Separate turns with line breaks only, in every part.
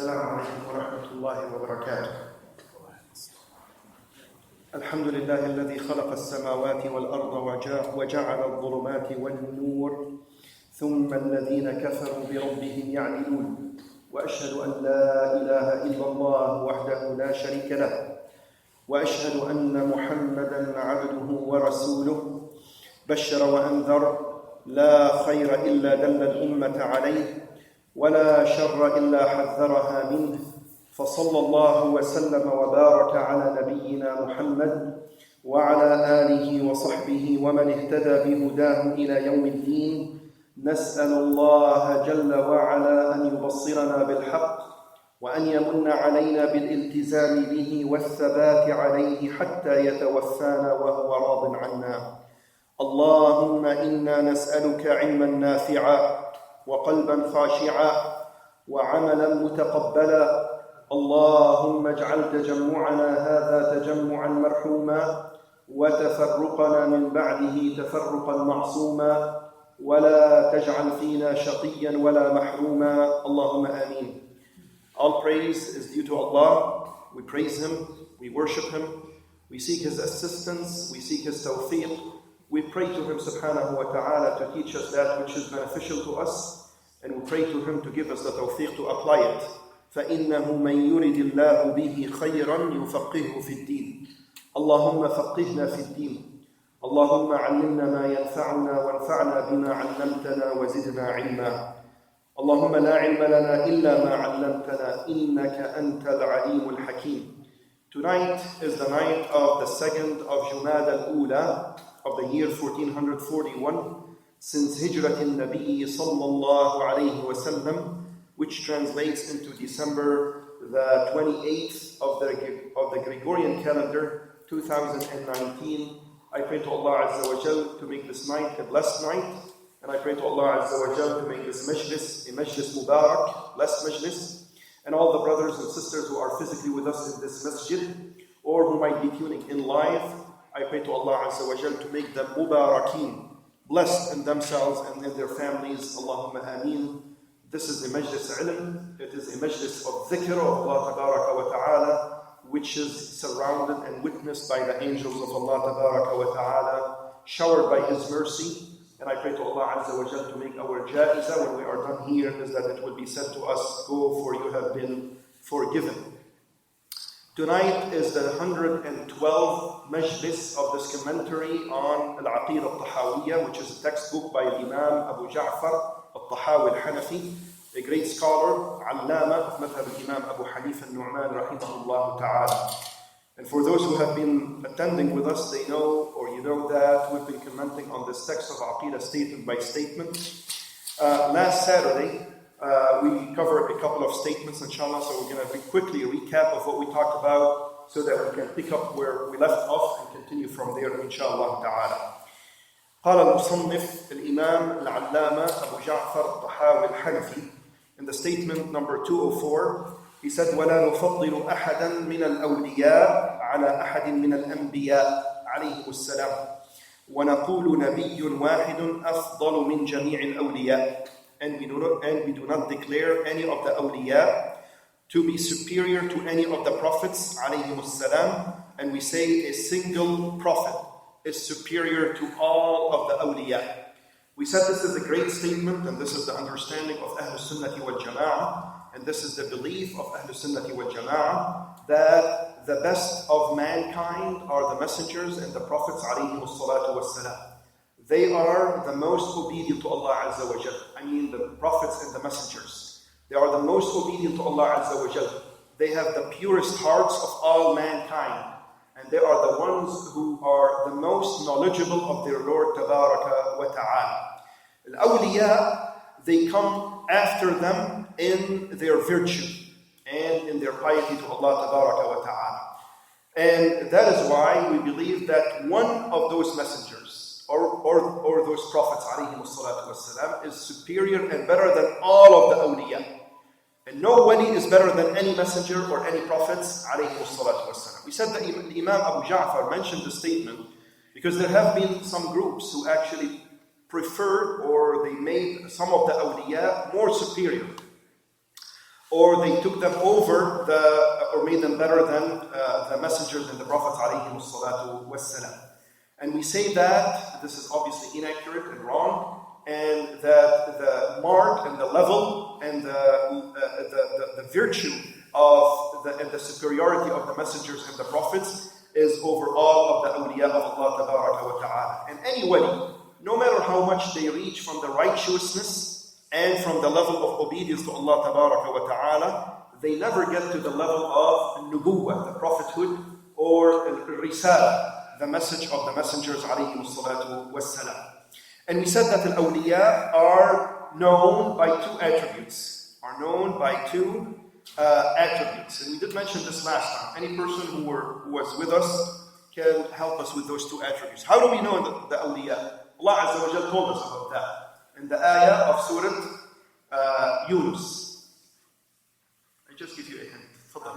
السلام عليكم ورحمة الله وبركاته. الحمد لله الذي خلق السماوات والأرض وجعل الظلمات والنور ثم الذين كفروا بربهم يعدلون وأشهد أن لا إله إلا الله وحده لا شريك له وأشهد أن محمدًا عبده ورسوله بشر وأنذر لا خير إلا دل الأمة عليه ولا شر إلا حذرها منه فصلى الله وسلم وبارك على نبينا محمد وعلى آله وصحبه ومن اهتدى بهداه إلى يوم الدين. نسأل الله جل وعلا أن يبصرنا بالحق وأن يمن علينا بالالتزام به والثبات عليه حتى يتوفانا وهو راض عنا. اللهم إنا نسألك علما نافعا وقلبا خاشعا وعملا متقبلا. اللهم اجعل تجمعنا هذا تجمعا مرحوما وتفرقنا من بعده تفرقا معصوما ولا تجعل فينا شقيا ولا محروما. اللهم آمين. All praise is due to Allah. We praise Him, we worship Him, we seek His assistance, we seek His tawfiq. We pray to Him subhanahu wa ta'ala to teach us that which is beneficial to us, and we pray to Him to give us the tawfiq to apply it. فَإِنَّهُ مَنْ يُرِدِ اللَّهُ بِهِ خَيْرًا يُفَقِّهُ فِي الدِّينِ. اللهم فقهنا في الدين. اللهم علمنا ما ينفعنا وانفعنا بما علمتنا وزدنا علما. اللهم لا علم لنا إلا ما علمتنا إنك أنت العليم الحكيم. Tonight is the night of the 2nd of Jumad al-Ula of the year 1441 since Hijrat al-Nabi sallallahu alayhi wa sallam, which translates into December the 28th of the Gregorian calendar 2019. I pray to Allah Azza wa Jal to make this night a blessed night, and I pray to Allah Azza wa Jal to make this majlis a majlis mubarak, blessed majlis, and all the brothers and sisters who are physically with us in this masjid or who might be tuning in live, I pray to Allah Azza wa Jal to make them mubarakin, blessed in themselves and in their families. Allahumma ameen. This is a majlis ilm, it is a majlis of dhikr of Allah tabaraka wa ta'ala, which is surrounded and witnessed by the angels of Allah tabaraka wa ta'ala, showered by His mercy. And I pray to Allah Azza wa Jal to make our ja'iza when we are done here is that it will be said to us, go for you have been forgiven. Tonight is the 112th majlis of this commentary on Aqidah At-Tahawiyyah, which is a textbook by Imam Abu Ja'far At-Tahawi al-Hanafi, a great scholar, allama of Madhab Imam Abu Hanif al-Nu'man rahimahullah ta'ala. And for those who have been attending with us, they know, or you know that we've been commenting on this text of Aqidah statement by statement. Last Saturday, we covered a couple of statements, inshallah, so we're going to quickly recap of what we talked about so that we can pick up where we left off and continue from there, inshallah ta'ala. قال المصنف الإمام العلامة أبو جعفر الطحاوي الحنفي in the statement number 204, he said ولا نفضل أحدا من الأولياء على أحد من الأنبياء عليه السلام ونقول نبي واحد أفضل من جميع الأولياء. And we do not declare any of the awliya to be superior to any of the prophets alayhimus salam, and we say a single prophet is superior to all of the awliya. We said this is a great statement, and this is the understanding of Ahlus Sunnati wal Jama'ah, and this is the belief of Ahlus Sunnati wal Jama'ah, that the best of mankind are the messengers and the prophets alayhimus salatu was salam. They are the most obedient to Allah Azza wa Jal. I mean the prophets and the messengers. They are the most obedient to Allah Azza wa Jal. They have the purest hearts of all mankind. And they are the ones who are the most knowledgeable of their Lord Tabaraka wa Ta'ala. Al-awliya, they come after them in their virtue and in their piety to Allah Tabaraka wa Ta'ala. And that is why we believe that one of those messengers or those prophets alayhimus salatu wassalam is superior and better than all of the awliya. And no wali is better than any messenger or any prophets alayhimus salatu wassalam. We said that Imam Abu Ja'far mentioned the statement because there have been some groups who actually preferred or they made some of the awliya more superior or they took them over or made them better than the messengers and the prophets alayhi salatu wassalam. And we say that this is obviously inaccurate and wrong, and that the mark and the level and the virtue of and the superiority of the messengers and the prophets is over all of the awliya of Allah tabaraka wa ta'ala. And any wali, no matter how much they reach from the righteousness and from the level of obedience to Allah tabaraka wa ta'ala, they never get to the level of nubuwwah, the prophethood, or risala, the message of the messengers alayhi salatu wassalam. And we said that the awliya are known by two attributes. And we did mention this last time. Any person who was with us can help us with those two attributes. How do we know the awliya? Allah Azza wa Jal told us about that in the ayah of Surah Yunus. I just give you a hint. تفضل.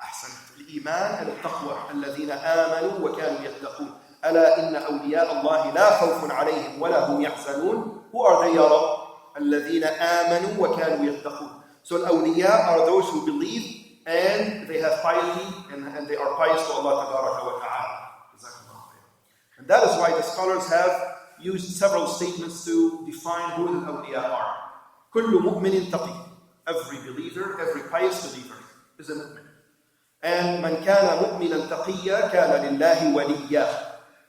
أحسنت. الإيمان التقوى الذين آمنوا وكانوا يتقون ألا إن أولياء الله لا خوف عليهم ولا هم يحزنون. Who are they, يا رب? الذين آمنوا وكانوا يتقون. So al-awliya are those who believe and they have piety and they are pious to Allah tabaraka wa ta'ala. And that is why the scholars have used several statements to define who the awliya are. كل مؤمن تقي. Every believer, every pious believer is a mu'min. And من كان مؤمنا تقيا كان لله وليا.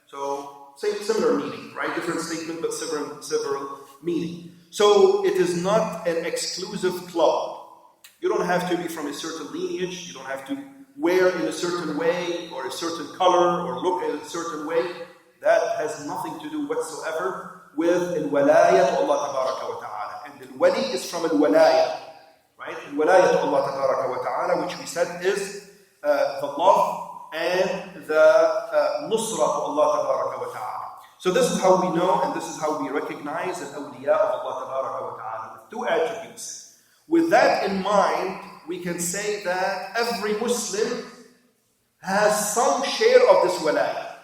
So similar meaning, right? Different statement but several meaning. So it is not an exclusive club. You don't have to be from a certain lineage. You don't have to wear in a certain way or a certain color or look in a certain way. That has nothing to do whatsoever with al-walaya to Allah tabaraka wa ta'ala. And al-wali is from al-walaya, right? Al-walaya to Allah tabaraka wa ta'ala, which we said is the love and the nusra to Allah tabaraka wa ta'ala. So this is how we know and this is how we recognize the awliya of Allah tabaraka wa ta'ala with two attributes. With that in mind, we can say that every Muslim has some share of this walaya.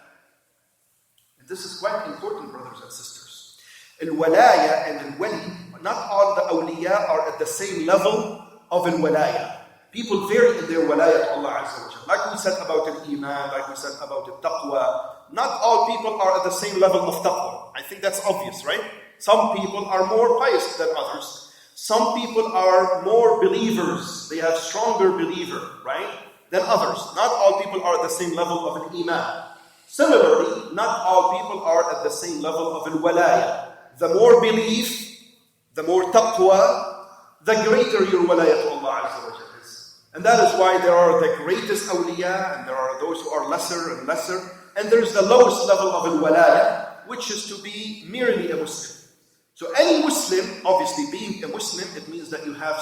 And this is quite important, brothers and sisters. Al-walaya and al-wali, not all the awliya are at the same level of al-walaya. People vary in their walaya to Allah Azza wa Jalla. Like we said about al-iman, like we said about al-taqwa. Not all people are at the same level of taqwa. I think that's obvious, right? Some people are more pious than others. Some people are more believers. They have stronger believer, right? Than others. Not all people are at the same level of an iman. Similarly, not all people are at the same level of al-walaya. The more belief, the more taqwa, the greater your walaya to Allah Azza wa Jalla is. And that is why there are the greatest awliya and there are those who are lesser and lesser. And there is the lowest level of al-walaya, which is to be merely a Muslim. So any Muslim, obviously being a Muslim, it means that you have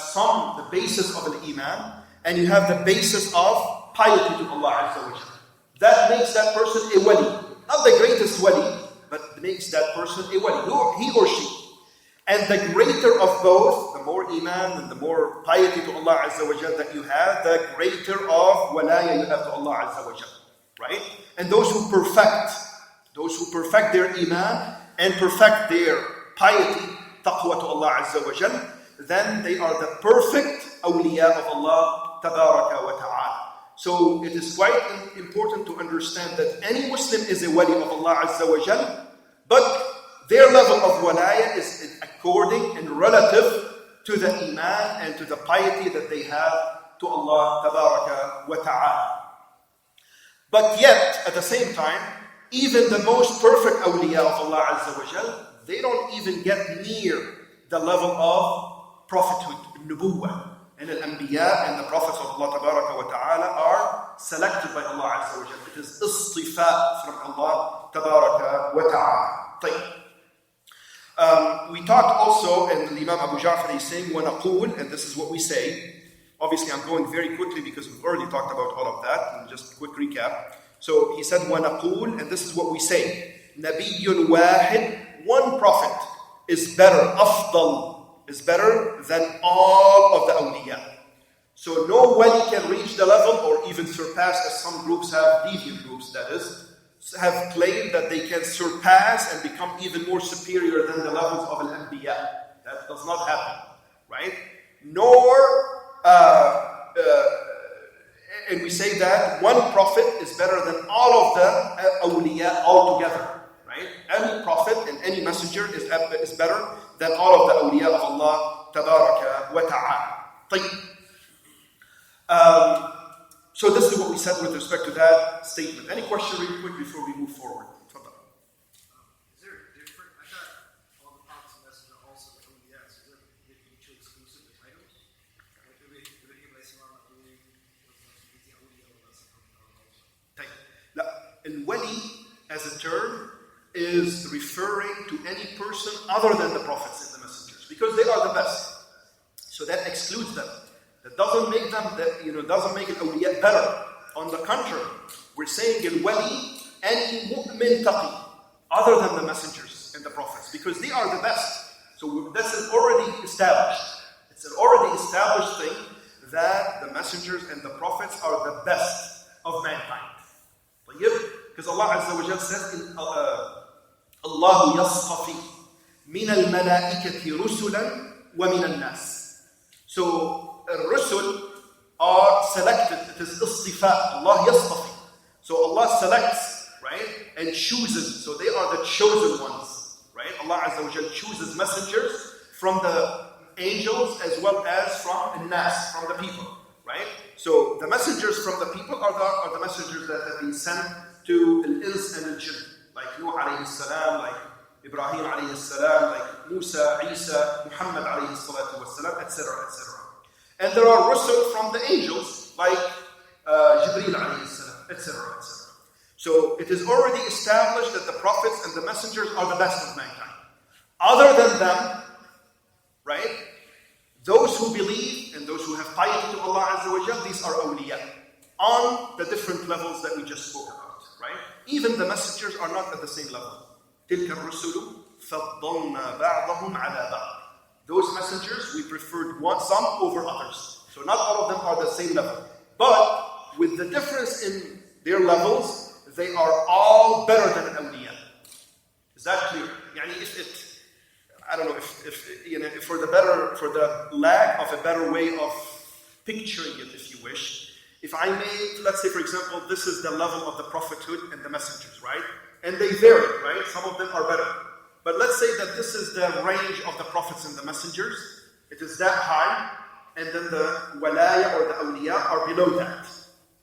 the basis of al-iman, and you have the basis of piety to Allah Azza wa Jalla. That makes that person a wali. Not the greatest wali, but makes that person a wali, he or she. And the greater of both, the more iman and the more piety to Allah Azza wa Jalla that you have, the greater of walaya you have to Allah Azza wa Jalla. Right? And those who perfect their iman and perfect their piety, taqwa to Allah Azza wa Jal, then they are the perfect awliya of Allah tabaraka wa ta'ala. So it is quite important to understand that any Muslim is a wali of Allah Azza wa Jal, but their level of walaya is according and relative to the iman and to the piety that they have to Allah tabaraka wa ta'ala. But yet, at the same time, even the most perfect awliya of Allah Azza wa Jal, they don't even get near the level of prophethood, nubuwwah. And al-anbiya and the prophets of Allah tabaraka wa ta'ala are selected by Allah Azza wa Jal. It is istifa from Allah tabaraka wa ta'ala. We talked also, and the Imam Abu Ja'far is saying, وَنَقُولُ, and this is what we say. Obviously, I'm going very quickly because we've already talked about all of that. And just a quick recap. So he said, وَنَقُولُ, and this is what we say. نَبِيٌّ وَاحِدٌ, one prophet is better, أفضل, is better than all of the awliya. So no wali can reach the level or even surpass, as some groups have, deviant groups that is, have claimed that they can surpass and become even more superior than the levels of al-anbiya. That does not happen. right? Nor, and we say that one prophet is better than all of the awliya altogether, right? Any prophet and any messenger is better than all of the awliya of Allah tabaraka wa ta'ala. So this is what we said with respect to that statement. Any question really quick before we move forward?
Is there a different? I thought all the prophets and messengers are also the awliya. So is it mutually exclusive, the titles?
Al-Wali as a term is referring to any person other than the prophets and the messengers because they are the best. So that excludes them. That doesn't make them, doesn't make al-awliya better. On the contrary, we're saying al-wali any mu'min taqi, other than the messengers and the prophets, because they are the best. So this is already established. It's an already established thing that the messengers and the prophets are the best of mankind. Because Allah Azza wa Jal says, Allah yastafi min al-malaikati rusulan wa min al-nas. So Rusul are selected. It is istifa. Allah yastafi. So Allah selects, right, and chooses. So they are the chosen ones, right? Allah Azza wa Jal chooses messengers from the angels as well as from nas, from the people, right? So the messengers from the people are the messengers that have been sent to al-ins and al-jinn, like Nuh alayhi salam, like Ibrahim alayhi salam, like Musa, Isa, Muhammad alayhi salatu wasalam, etc., etc. And there are rusul from the angels, like Jibreel alayhi salam, etc., etc. So it is already established that the prophets and the messengers are the best of mankind. Other than them, right, those who believe and those who have piety to Allah Azza wa Jal, these are awliya, on the different levels that we just spoke about, right? Even the messengers are not at the same level. تِلْكَ الرُّسُلُ فَضَّلْنَا بَعْضَهُمْ عَلَى بَعْضٍ. Those messengers, we preferred some over others. So not all of them are the same level. But with the difference in their levels, they are all better than an awliya. Is that clear? I don't know if for the lack of a better way of picturing it, if you wish, if I may, let's say for example, this is the level of the prophethood and the messengers, right? And they vary, right? Some of them are better. But let's say that this is the range of the prophets and the messengers. It is that high, and then the walaya or the awliya are below that.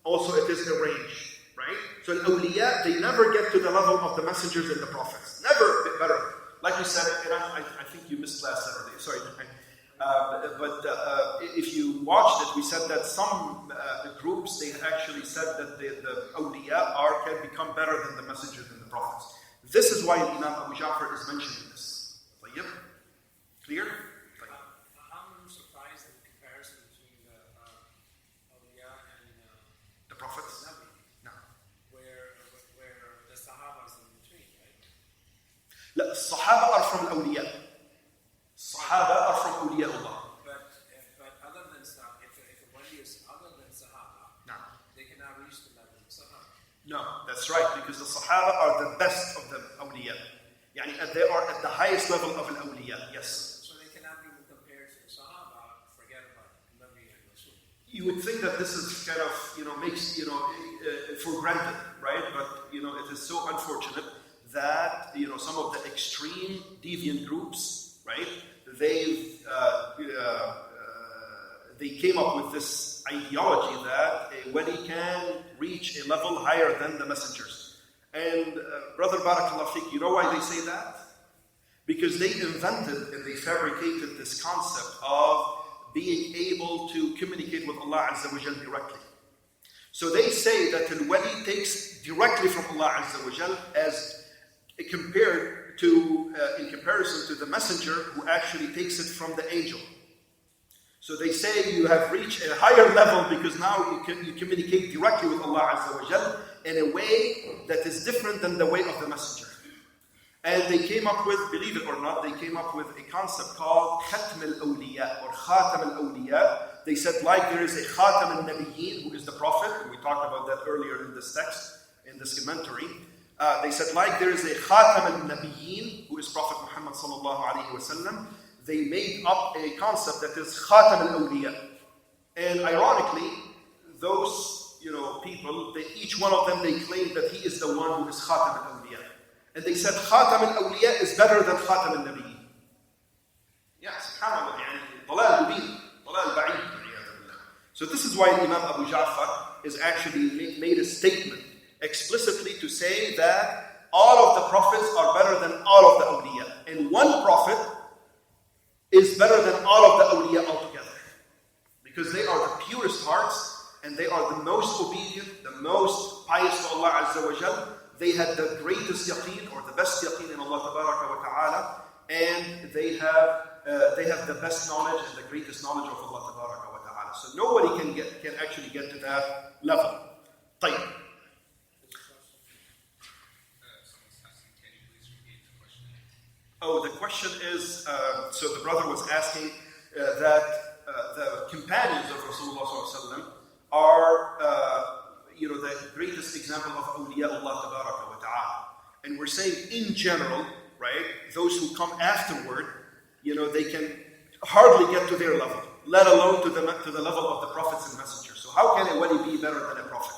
Also, it is a range, right? So the awliya, they never get to the level of the messengers and the prophets. Never better. Like we said, and I think you missed last Saturday. Sorry. But if you watched it, we said that some groups, they actually said that the awliya can become better than the messengers and the prophets. This is why Imam Abu Ja'far is mentioning this. Clear?
I'm surprised at the comparison between the awliya and
the prophets. No.
Where the Sahaba is in between, right?
The Sahaba are from awliya. Sahaba are from awliya Allah.
But other than Sahaba, if a wali is other than Sahaba, they cannot reach the level of Sahaba.
No, that's right, because the Sahaba are the best of the awliya. They are at the highest level of al-awliya, yes.
So they cannot be compared to the Sahaba, forget about Nabi and Rasul.
You would think that this is kind of, makes, for granted, right? But, it is so unfortunate that, some of the extreme deviant groups, right? They came up with this ideology that a wali can reach a level higher than the messengers. And Brother Barakallah Fiqh, you know why they say that? Because they invented and they fabricated this concept of being able to communicate with Allah Azza wa Jal directly. So they say that al-wali takes directly from Allah Azza wa Jal as compared to, in comparison to the messenger who actually takes it from the angel. So they say you have reached a higher level because now you communicate directly with Allah Azza wa Jal in a way that is different than the way of the messenger. And they came up with, believe it or not, they came up with a concept called Khatm al-Awliya or Khatam al-Awliya. They said like there is a Khatam al-Nabiyyin who is the prophet, and we talked about that earlier in this text, in this commentary. They said like there is a Khatam al-Nabiyyin who is Prophet Muhammad sallallahu alayhi wa sallam. they made up a concept that is Khatam al-Awliya. And ironically, those people, each one of them, they claim that he is the one who is Khatam al-Awliya. And they said Khatam al-Awliya is better than Khatam al-Nabi. Yeah, subhanAllah, ضلال مبين, ضلال بعيد. So this is why Imam Abu Ja'far is actually made a statement explicitly to say that all of the prophets are better than all of the awliya. And one prophet is better than all of the awliya altogether. Because they are the purest hearts, and they are the most obedient, the most pious to Allah Azza wa Jal. They had the greatest yaqeen, or the best yaqeen in Allah Tabaraka wa Ta'ala, and they have the best knowledge and the greatest knowledge of Allah Tabaraka wa Ta'ala. So nobody can actually get to that level. طيب.
Someone's asking, can you please repeat the question?
Oh, the question is, so the brother was asking that the companions of Rasulullah ﷺ are, the greatest example of awliya Allah Tabaraka wa Ta'ala. And we're saying in general, right, those who come afterward, they can hardly get to their level, let alone to the level of the prophets and messengers. So how can a wali be better than a prophet?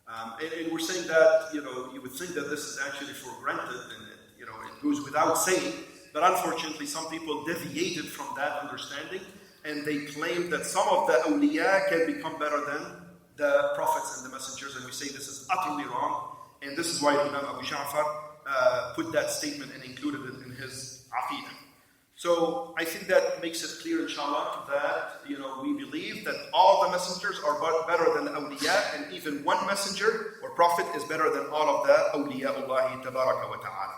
And we're saying that, you would think that this is actually for granted, and it goes without saying, but unfortunately some people deviated from that understanding, and they claim that some of the awliya can become better than the prophets and the messengers, and we say this is utterly wrong, and this is why Imam Abu Ja'far put that statement and included it in his Aqidah. So I think that makes it clear, inshallah, that we believe that all the messengers are better than awliya, and even one messenger or prophet is better than all of the awliya Allah Tabaraka wa Ta'ala.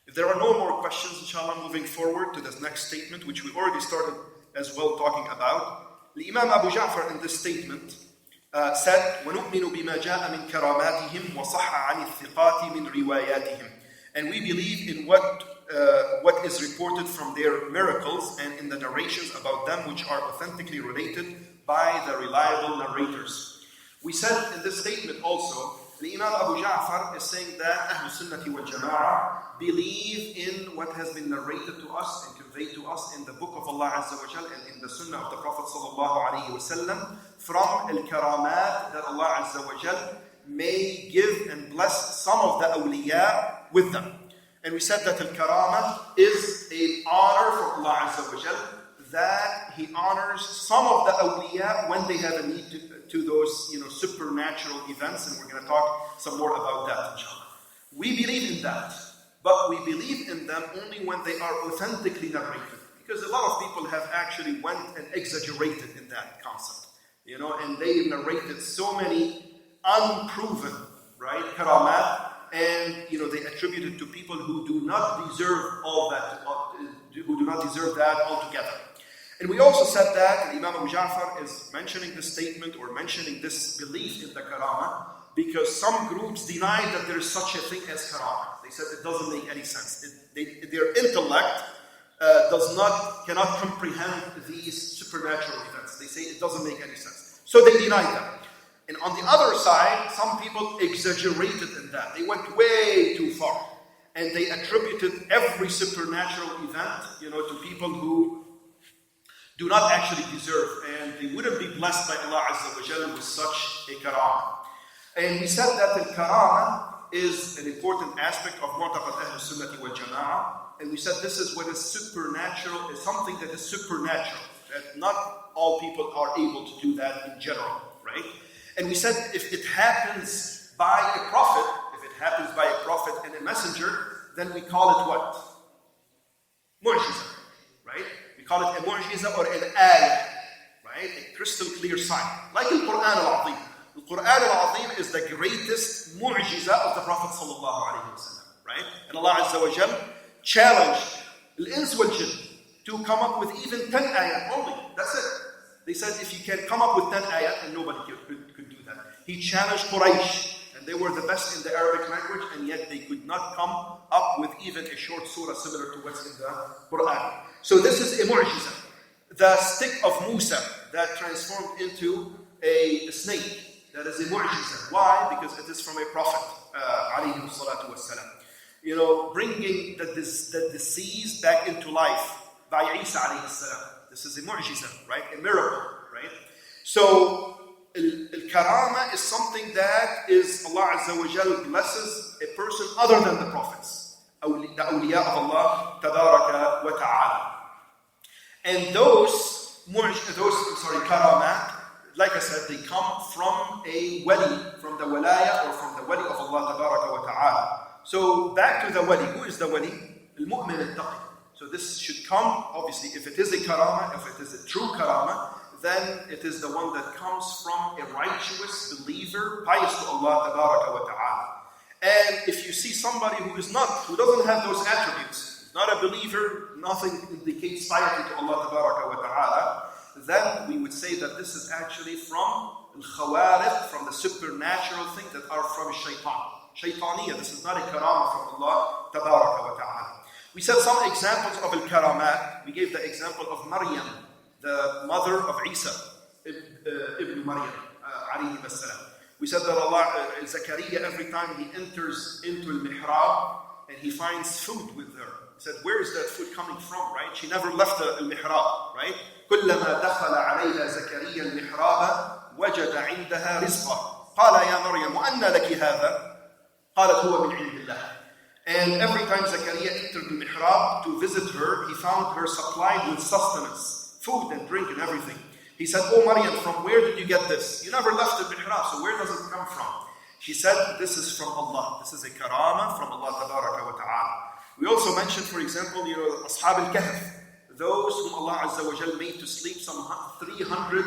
If there are no more questions, inshallah, moving forward to this next statement, which we already started as well talking about. The Imam Abu Ja'far in this statement said, وَنُؤْمِنُ بِمَا جَاءَ مِنْ كَرَامَاتِهِمْ وَصَحَّ عَنِ الثِّقَاتِ مِنْ رِوَايَاتِهِمْ. And we believe in what is reported from their miracles and in the narrations about them which are authentically related by the reliable narrators. We said in this statement also, the Imam Abu Ja'far is saying that Ahlul Sunnati wal Jama'ah believe in what has been narrated to us and conveyed to us in the book of Allah Azza wa Jal and in the Sunnah of the Prophet Sallallahu Alaihi Wasallam from al-karamat that Allah Azza wa Jal may give and bless some of the awliya with them. And we said that al-karama is an honor from Allah Azza wa Jal, that He honors some of the awliya when they have a need to those supernatural events, and we're going to talk some more about that, inshallah. We believe in that, but we believe in them only when they are authentically narrated, because a lot of people have actually went and exaggerated in that concept, and they narrated so many unproven, right, karamat, and they attribute it to people who do not deserve all that, who do not deserve that altogether. And we also said that Imam Abu Ja'far is mentioning this statement or mentioning this belief in the karama because some groups deny that there is such a thing as karama. They said it doesn't make any sense. Their intellect cannot comprehend these supernatural events. They say it doesn't make any sense. So they deny them. And on the other side, some people exaggerated in that. They went way too far. And they attributed every supernatural event, to people who do not actually deserve. And they wouldn't be blessed by Allah Azza wa Jalla with such a karama. And we said that the karama is an important aspect of Mu'taqad Ahlul Sunnati wal Jama'ah. And we said this is what is supernatural, is something that is supernatural. That not all people are able to do that in general, right? And we said if it happens by a prophet, and a messenger, then we call it what? Mu'jiza, right? We call it a mu'jiza or an ayah, right? A crystal clear sign. Like the Quran al-Azim. The Quran al-Azim is the greatest mu'jiza of the Prophet sallallahu alaihi wasallam, right? And Allah Azza wa Jal challenged al-ins wal jinn to come up with even 10 ayat only. That's it. They said if you can come up with 10 ayat, and nobody could do that. He challenged Quraysh, and they were the best in the Arabic language, and yet they could not come up with even a short surah similar to what's in the Quran. So this is a mu'jiza. The stick of Musa that transformed into a snake, that is a mu'jiza. Why? Because it is from a prophet, alayhi salatu wassalam. Bringing the deceased back into life. by Isa alayhi salam. This is a mu'jiza, right? A miracle, right? So, al-karama is something that is Allah Azza wa Jal blesses a person other than the prophets, the awliya of Allah tabaraka wa ta'ala. And those karamat, like I said, they come from a wali, from the walaya or from the wali of Allah tabaraka wa ta'ala. So back to the wali. Who is the wali? Al-mu'min al-taqi. So this should come, obviously, if it is a karama, if it is a true karama, then it is the one that comes from a righteous believer, pious to Allah tabaraka wa ta'ala. And if you see somebody who doesn't have those attributes, not a believer, nothing indicates piety to Allah tabaraka wa ta'ala, then we would say that this is actually from al-khawarif, from the supernatural things that are from shaitan. Shaitaniyah, this is not a karama from Allah tabaraka wa ta'ala. We said some examples of al-karamat. We gave the example of Maryam, the mother of Isa, Ibn Maryam, alayhi salam. We said that Zakaria, every time he enters into al-mihrab and he finds food with her, he said, where is that food coming from, right? She never left the al-mihrab, right? كلما دخل عليها زكريا المحراب وجد عندها رزقا قال يا مريم وأنى لك هذا قالت هو من عند الله. And every time Zakaria entered the mihrab to visit her, he found her supplied with sustenance, food and drink and everything. He said, oh Maryam, from where did you get this? You never left the mihrab, so where does it come from? She said, this is from Allah. This is a karama from Allah tabaraka wa ta'ala. We also mentioned, for example, Ashab al-Kahf, those whom Allah Azza wa Jal made to sleep some 300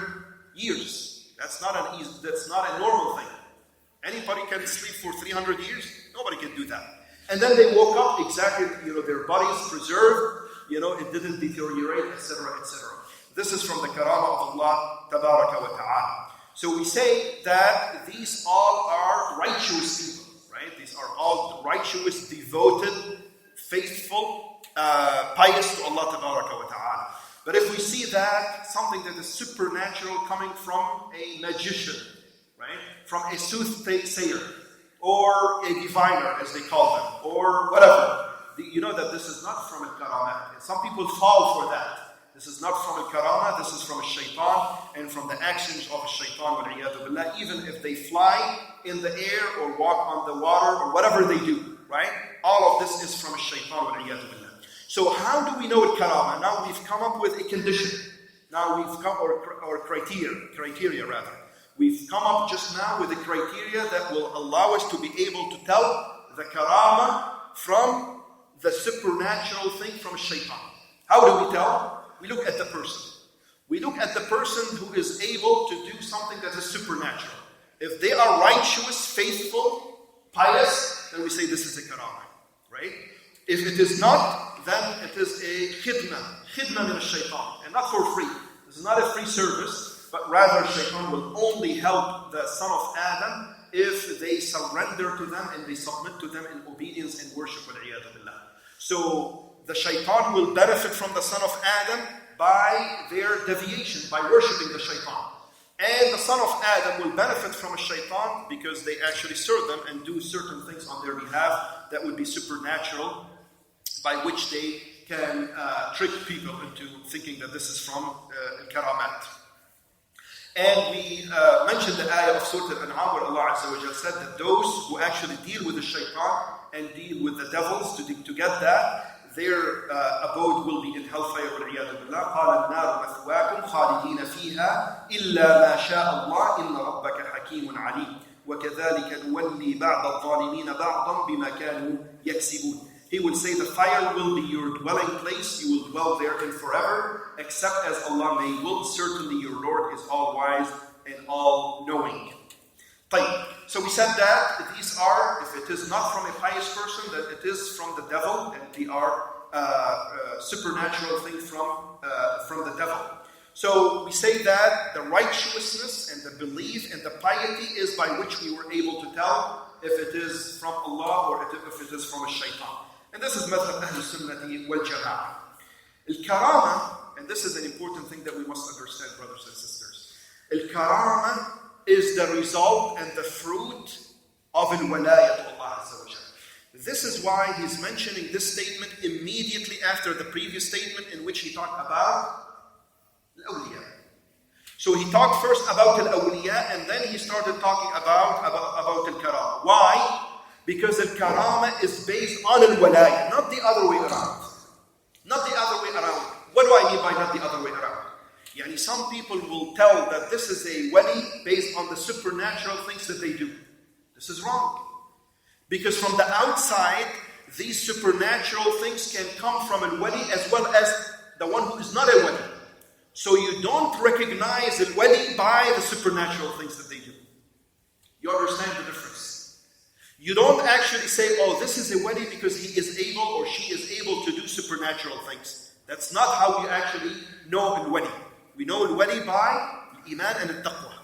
years. That's not a normal thing. Anybody can sleep for 300 years? Nobody can do that. And then they woke up exactly, their bodies preserved, it didn't deteriorate, etc., etc. This is from the karama of Allah tabaraka wa ta'ala. So we say that these all are righteous people, right? These are all righteous, devoted, faithful, pious to Allah tabaraka wa ta'ala. But if we see that something that is supernatural coming from a magician, right? From a soothsayer, or a diviner, as they call them, or whatever, you know that this is not from al-karamat. Some people fall for that. This is not from al-karama, this is from a shaitan, and from the actions of a shaitan, wal-iyadu billah, even if they fly in the air, or walk on the water, or whatever they do, right? All of this is from a shaitan, wal-iyadu billah. So how do we know al-karama? Now we've come up with a condition. Now we've come, or criteria rather. We've come up just now with a criteria that will allow us to be able to tell the karama from the supernatural thing from shaitan. How do we tell? We look at the person. We look at the person who is able to do something that is supernatural. If they are righteous, faithful, pious, then we say this is a karama, right? If it is not, then it is a khidmah min al-shaitan, and not for free. This is not a free service. But rather, shaitan will only help the son of Adam if they surrender to them and they submit to them in obedience and worship. So the shaitan will benefit from the son of Adam by their deviation, by worshipping the shaitan. And the son of Adam will benefit from a shaitan because they actually serve them and do certain things on their behalf that would be supernatural, by which they can trick people into thinking that this is from al-karamat. And we mentioned the ayah of Surah Al-An'am where Allah Azza wa Jal said that those who actually deal with the shaitan and deal with the devils to get that, their abode will be in hellfire. قَالَ النَّارُ مَثْوَاكُمْ خَالِدِينَ فِيهَا إِلَّا مَا شَاءَ اللَّهُ إِنَّ رَبَّكَ حَكِيمٌ عَلِيمٌ وَكَذَلِكَ نُوَلِّي بَعْضَ الظَّالِمِينَ بَعْضًا بِمَا كَانُوا يَكْسِبُونَ. He will say the fire will be your dwelling place, you will dwell therein forever, except as Allah may will. Certainly your Lord is all wise and all knowing. So we said that these are, if it is not from a pious person, that it is from the devil, and they are supernatural things from the devil. So we say that the righteousness and the belief and the piety is by which we were able to tell if it is from Allah or if it is from a shaitan. And this is madhab Ahl Sunnati wal Jama'ah. Al-Karama, and this is an important thing that we must understand, brothers and sisters. Al-Karama is the result and the fruit of al-walayah to Allah Azza wa Jal. This is why he's mentioning this statement immediately after the previous statement in which he talked about al-awliya. So he talked first about al-awliya and then he started talking about al-karama. Why? Because al-karama is based on al-walaya, not the other way around. Not the other way around. What do I mean by not the other way around? Yani some people will tell that this is a wali based on the supernatural things that they do. This is wrong. Because from the outside, these supernatural things can come from al-wali as well as the one who is not a wali. So you don't recognize al-wali by the supernatural things that they do. You understand the difference? You don't actually say, oh, this is a wali because he is able or she is able to do supernatural things. That's not how we actually know al-wali. We know al-wali by iman and al-taqwa.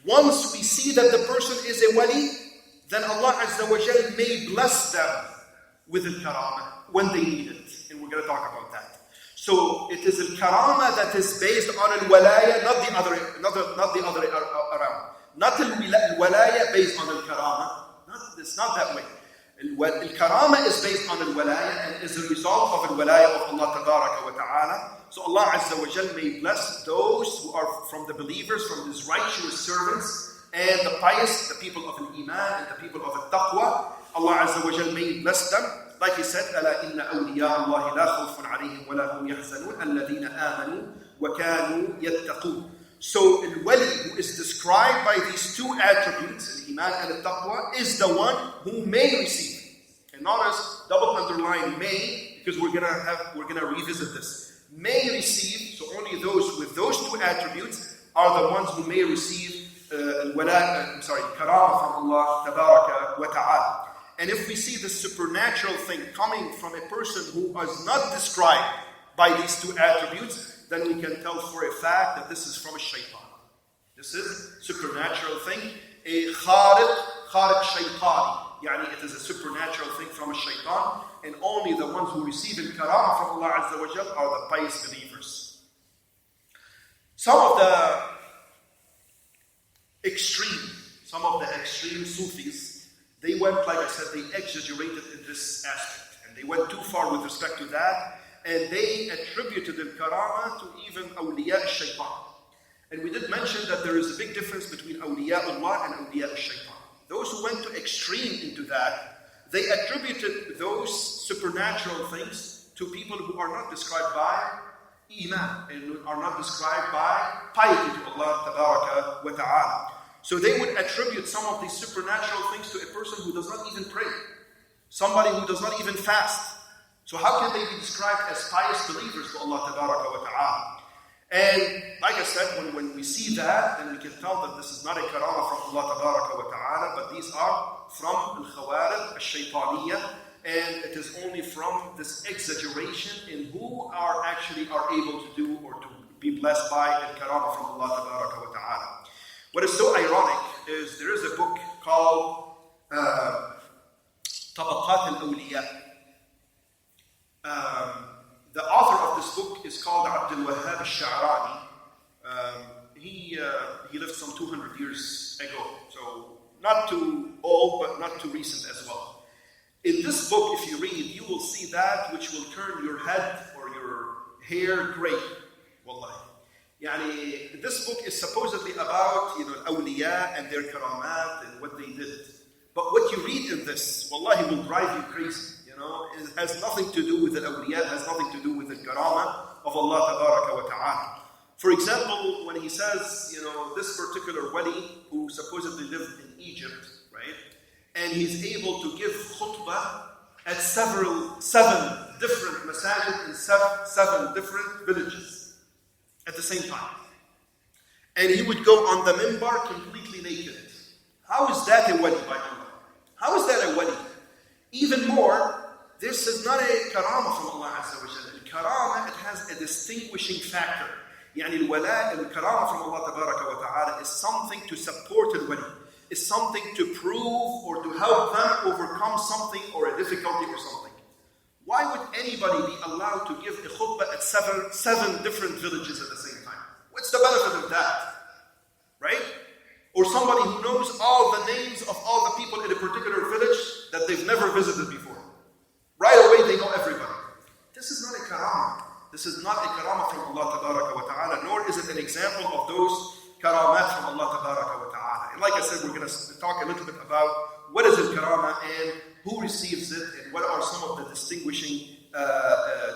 Once we see that the person is a wali, then Allah Azza wa Jal may bless them with al-karama when they need it. And we're going to talk about that. So it is al-karama that is based on al-walaya, not the other around. Not al-walaya based on al-karama. It's not that way. Al-karama is based on al-walaya and is a result of al-walaya of Allah Tabaraka wa Ta'ala. So Allah Azza wa Jal may bless those who are from the believers, from His righteous servants, and the pious, the people of al-iman and the people of al-taqwa. Allah Azza wa Jal may bless them. Like He said, أَلَا إِنَّ أَوْلِيَاءَ اللَّهِ لَا خَوْفٌ عَلَيْهِمْ وَلَا هُمْ يَحْزَنُونَ الَّذِينَ آمَنُوا وَكَانُوا يَتَّقُونَ. So al-wali, who is described by these two attributes, al-iman and al-taqwa, is the one who may receive. And notice, double underline may, because we're gonna revisit this. May receive, so only those with those two attributes are the ones who may receive karama from Allah Tabaraka wa Ta'ala. And if we see the supernatural thing coming from a person who is not described by these two attributes, then we can tell for a fact that this is from a shaitan. This is supernatural thing, a khariq shaitani. Yani it is a supernatural thing from a shaitan, and only the ones who receive al-karama from Allah Azza wa Jal are the pious believers. Some of the extreme Sufis, they went, like I said, they exaggerated in this aspect. And they went too far with respect to that. And they attributed al-karama to even awliya al-shaytan. And we did mention that there is a big difference between awliya Allah and awliya al-shaytan. Those who went to extreme into that, they attributed those supernatural things to people who are not described by iman and are not described by piety to Allah Tabaraka wa Ta'ala. So they would attribute some of these supernatural things to a person who does not even pray, somebody who does not even fast. So how can they be described as pious believers to Allah Tabaraka wa Ta'ala? And like I said, when we see that, then we can tell that this is not a karama from Allah Tabaraka wa Ta'ala, but these are from al-khawarij al-shaytaniyah, and it is only from this exaggeration in who are able to do or to be blessed by al-karama from Allah Tabaraka wa Ta'ala. What is so ironic is there is a book called Tabaqat al-Awliya. The author of this book is called Abdul Wahhab al-Sha'rani. He lived some 200 years ago, so not too old, but not too recent as well. In this book, if you read, you will see that which will turn your head or your hair gray. Wallahi. Yani, this book is supposedly about, awliya and their karamat and what they did. But what you read in this, wallahi, will drive you crazy. It has nothing to do with the awliya, it has nothing to do with the karama of Allah Tabaraka wa Ta'ala. For example, when he says, this particular wali who supposedly lived in Egypt, right? And he's able to give khutbah at seven different masajid in seven different villages at the same time. And he would go on the minbar completely naked. How is that a wali by Allah? How is that a wali? Even more, this is not a karama from Allah Azza wa Jalla. Karama, it has a distinguishing factor. Yani al-wala, al-karama from Allah Tabaraka wa Ta'ala is something to support al-wali. It's something to prove or to help them overcome something or a difficulty or something. Why would anybody be allowed to give a khutbah at seven different villages at the same time? What's the benefit of that? Right? Or somebody who knows all the names of all the people in a particular village that they've never visited before. Right away they know everybody. This is not a karamah. This is not a karamah from Allah Tabaraka wa Ta'ala, nor is it an example of those karamat from Allah Tabaraka wa Ta'ala. And like I said, we're going to talk a little bit about what is al-karamah and who receives it and what are some of the distinguishing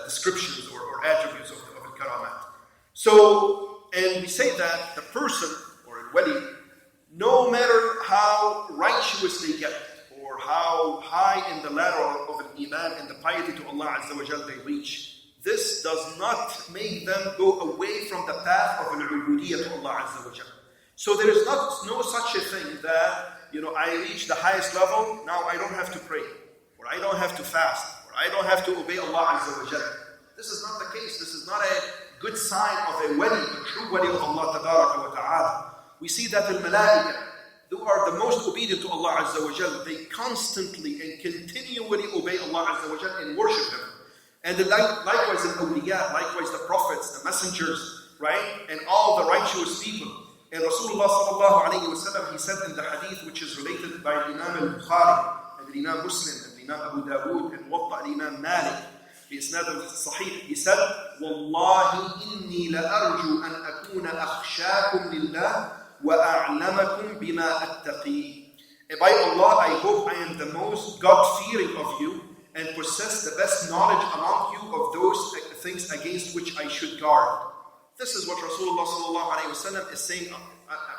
descriptions or attributes of al-karamat. So, and we say that the person or al-wali, no matter how righteous they get or how high in the ladder of an iman and the piety to Allah Azza wa Jal they reach, this does not make them go away from the path of al-ubudiyyah to Allah Azza wa Jal. So there is no such a thing that, I reach the highest level, now I don't have to pray, or I don't have to fast, or I don't have to obey Allah Azza wa Jal. This is not the case. This is not a good sign of a wali, a true wali of Allah Tabaraka wa Ta'ala. We see that the malaika, who are the most obedient to Allah Azza wa Jal, they constantly and continually obey Allah Azza wa Jal and worship Him. And likewise the awliya, likewise the prophets, the messengers, right? And all the righteous people. And Rasulullah sallallahu alayhi wa sallam, he said in the hadith which is related by Imam al-Bukhari, and Imam Muslim, and Imam Abu Dawood, and Watta Imam Malik, بإسناد صحيح, he said, وَاللَّهِ إِنِّي لَأَرْجُو أَنْ أَكُونَ أَخْشَاكُمْ لِلَّهِ وَأَعْلَمَكُمْ بِمَا أَتَّقِي. By Allah, I hope I am the most God-fearing of you and possess the best knowledge among you of those things against which I should guard. This is what Rasulullah sallallahu alayhi wa sallam is saying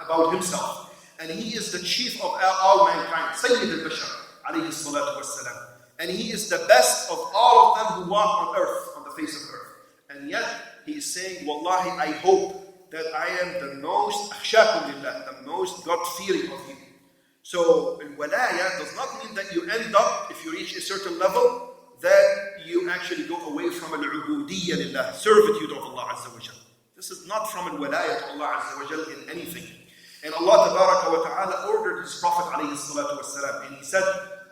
about himself. And he is the chief of all mankind, Sayyid al-Bashar, alayhi salatu wassalam. And he is the best of all of them who walk on earth, on the face of earth. And yet, he is saying, Wallahi, I hope that I am the most akhshakum lillah, the most God-fearing of you. So, al-walaya does not mean that you end up, if you reach a certain level, that you actually go away from al-ubudiyyah lillah, servitude of Allah Azza wa Jal. This is not from al-walaya to Allah Azza wa Jal in anything. And Allah Tabaraka wa Ta'ala ordered His Prophet alayhi salatu wasalam, and He said,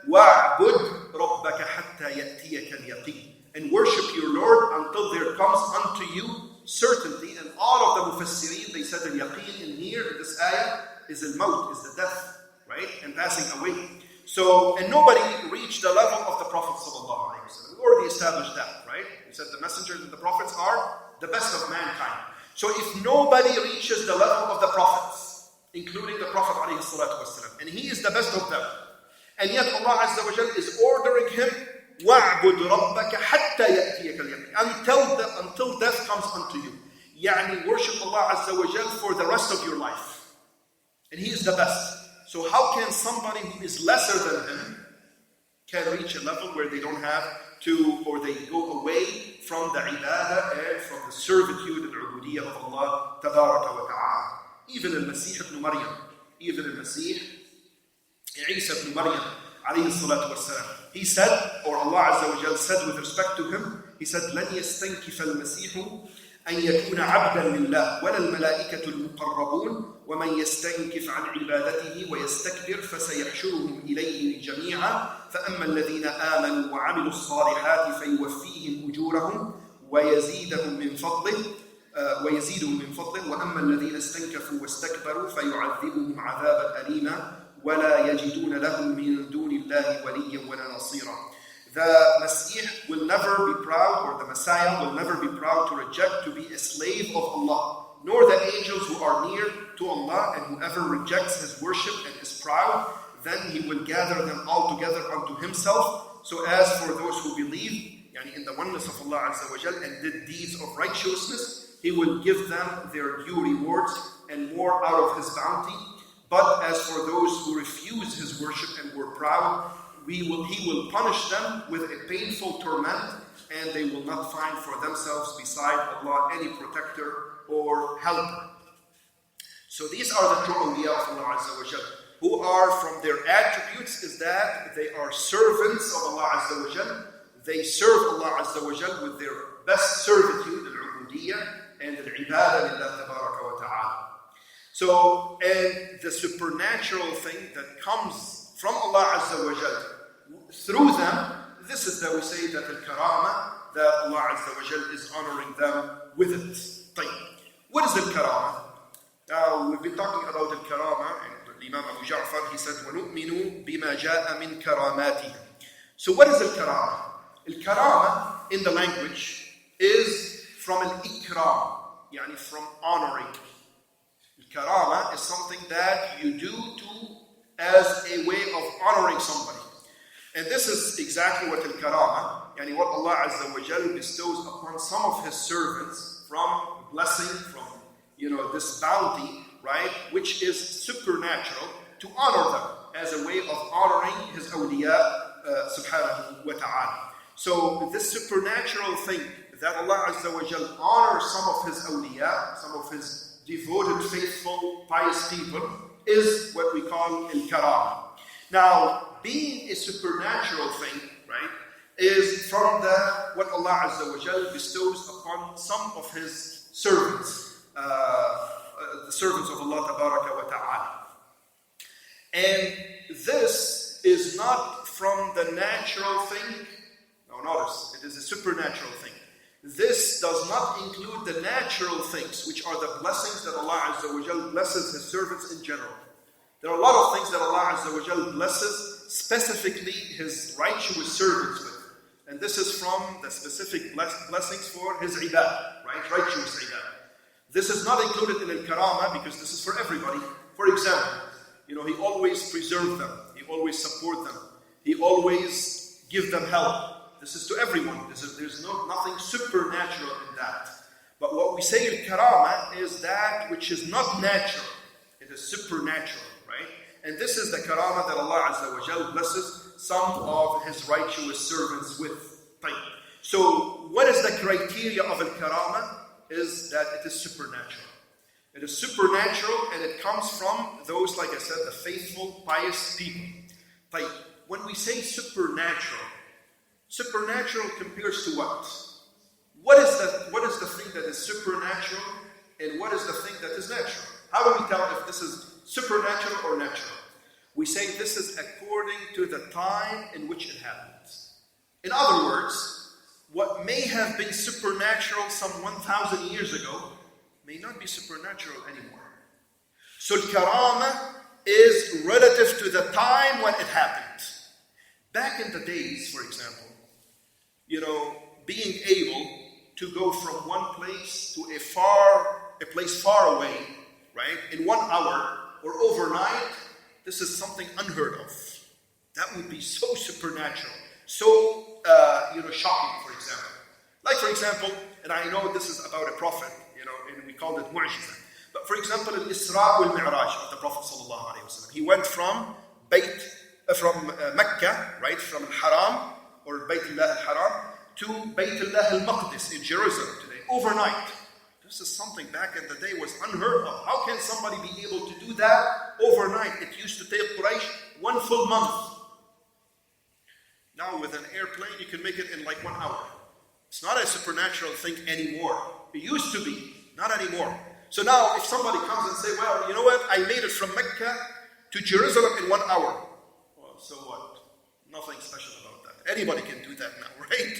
وَاعْبُدْ رَبَّكَ حَتَّى يَأْتِيَكَ الْيَقِينَ. And worship your Lord until there comes unto you certainty. And all of the mufassirin, they said al-yaqeen in here, in this ayah, is al-maut, is the death, right? And passing away. So, and nobody reached the level of the Prophet sallallahu alayhi wa sallam. We already established that, right? We said the messengers and the prophets are the best of mankind. So if nobody reaches the level of the prophets, including the Prophet alayhi salatu wasalam, and he is the best of them, and yet Allah Azza wa Jal is ordering him, وَاعْبُدْ رَبَّكَ حَتَّى يَأْتِيَكَ الْيَقِينَ, until death comes unto you. Yani worship Allah Azza wa Jal for the rest of your life. And He is the best. So how can somebody who is lesser than him can reach a level where they don't have to, or they go away from the ibadah and from the servitude and ubudiyyah of Allah Tabaraka wa Ta'ala. Even al-Masih ibn Maryam, even al-Masih Isa ibn Maryam, alayhi salatu wassalam, he said, or Allah Azza wa Jal said with respect to him, he said, لَنْ يَسْتَنْكِفَ الْمَسِيحُ أن يكون عبدا لله ولا الملائكة المقربون ومن يستنكف عن عبادته ويستكبر فسيحشرهم إليه جميعا فأما الذين آمنوا وعملوا الصالحات فيوفيهم أجورهم ويزيدهم من فضله وأما الذين استنكفوا واستكبروا فيعذبهم عذابا أليما ولا يجدون لهم من دون الله وليا ولا نصيرا. The Messiah will never be proud, or the Messiah will never be proud to reject to be a slave of Allah, nor the angels who are near to Allah, and whoever rejects His worship and is proud, then He will gather them all together unto Himself. So as for those who believe in the oneness of Allah Azza wa Jal and did deeds of righteousness, He will give them their due rewards and more out of His bounty. But as for those who refuse His worship and were proud, He will punish them with a painful torment, and they will not find for themselves beside Allah any protector or helper. So these are the true awliya of Allah Azza wa Jal, who are, from their attributes, is that they are servants of Allah Azza wa Jal. They serve Allah Azza wa Jal with their best servitude, al-ubudiyyah, and al-ibadah lillah tabaraka wa ta'ala. So, and the supernatural thing that comes from Allah Azza wa Jal through them, this is that we say that al-karama, that Allah Azza wa Jal is honoring them with it. What is al-karama? Now, we've been talking about al-karama, and Imam Abu Ja'far, he said, وَنُؤْمِنُ بِمَا جَاءَ مِنْ كَرَامَاتِهِ. So what is al-karama? Al-karama in the language is from al-ikram, yani from honoring. Al-karama is something that you do as a way of honoring somebody. And this is exactly what al-karama, yani what Allah Azza wa Jal bestows upon some of His servants from blessing, from this bounty, right, which is supernatural, to honor them as a way of honoring His awliya subhanahu wa ta'ala. So this supernatural thing that Allah Azza wa Jal honors some of His awliya, some of His devoted, faithful, pious people, is what we call al-karama. Now, being a supernatural thing, right, is from what Allah Azza wa Jal bestows upon some of His servants, the servants of Allah Tabaraka wa Ta'ala. And this is not from the natural thing. No, notice, it is a supernatural thing. This does not include the natural things, which are the blessings that Allah Azza wa Jal blesses His servants in general. There are a lot of things that Allah Azza wa Jal blesses specifically His righteous servants with. And this is from the specific blessings for His ibad, right? Righteous ibad. This is not included in al-karama because this is for everybody. For example, He always preserves them. He always supports them. He always gives them help. This is to everyone. There's nothing supernatural in that. But what we say al-karama is that which is not natural. It is supernatural, right? And this is the karama that Allah Azza wa Jal blesses some of His righteous servants with. So, what is the criteria of al-karama? Is that it is supernatural. It is supernatural and it comes from those, like I said, the faithful, pious people. When we say supernatural compares to what? What is the thing that is supernatural and what is the thing that is natural? How do we tell if this is supernatural or natural? We say this is according to the time in which it happens. In other words, what may have been supernatural some 1,000 years ago may not be supernatural anymore. So al-karama is relative to the time when it happened. Back in the days, for example, being able to go from one place to a place far away, right, in 1 hour or overnight, this is something unheard of. That would be so supernatural, so shocking, for example. Like, for example, and I know this is about a prophet, and we call it mu'jiza. But for example, al-Isra wal-Mi'raj of the Prophet sallallahu alaihi wasallam. He went from Mecca, right, from al-Haram, or Bayt Allah al-Haram, to Bayt Allah al-Maqdis in Jerusalem today, overnight. This is something back in the day was unheard of. How can somebody be able to do that overnight? It used to take Quraysh 1 full month. Now with an airplane, you can make it in like 1 hour. It's not a supernatural thing anymore. It used to be, not anymore. So now if somebody comes and say, well, you know what? I made it from Mecca to Jerusalem in 1 hour. Well, so what? Nothing special about that. Anybody can do that now, right?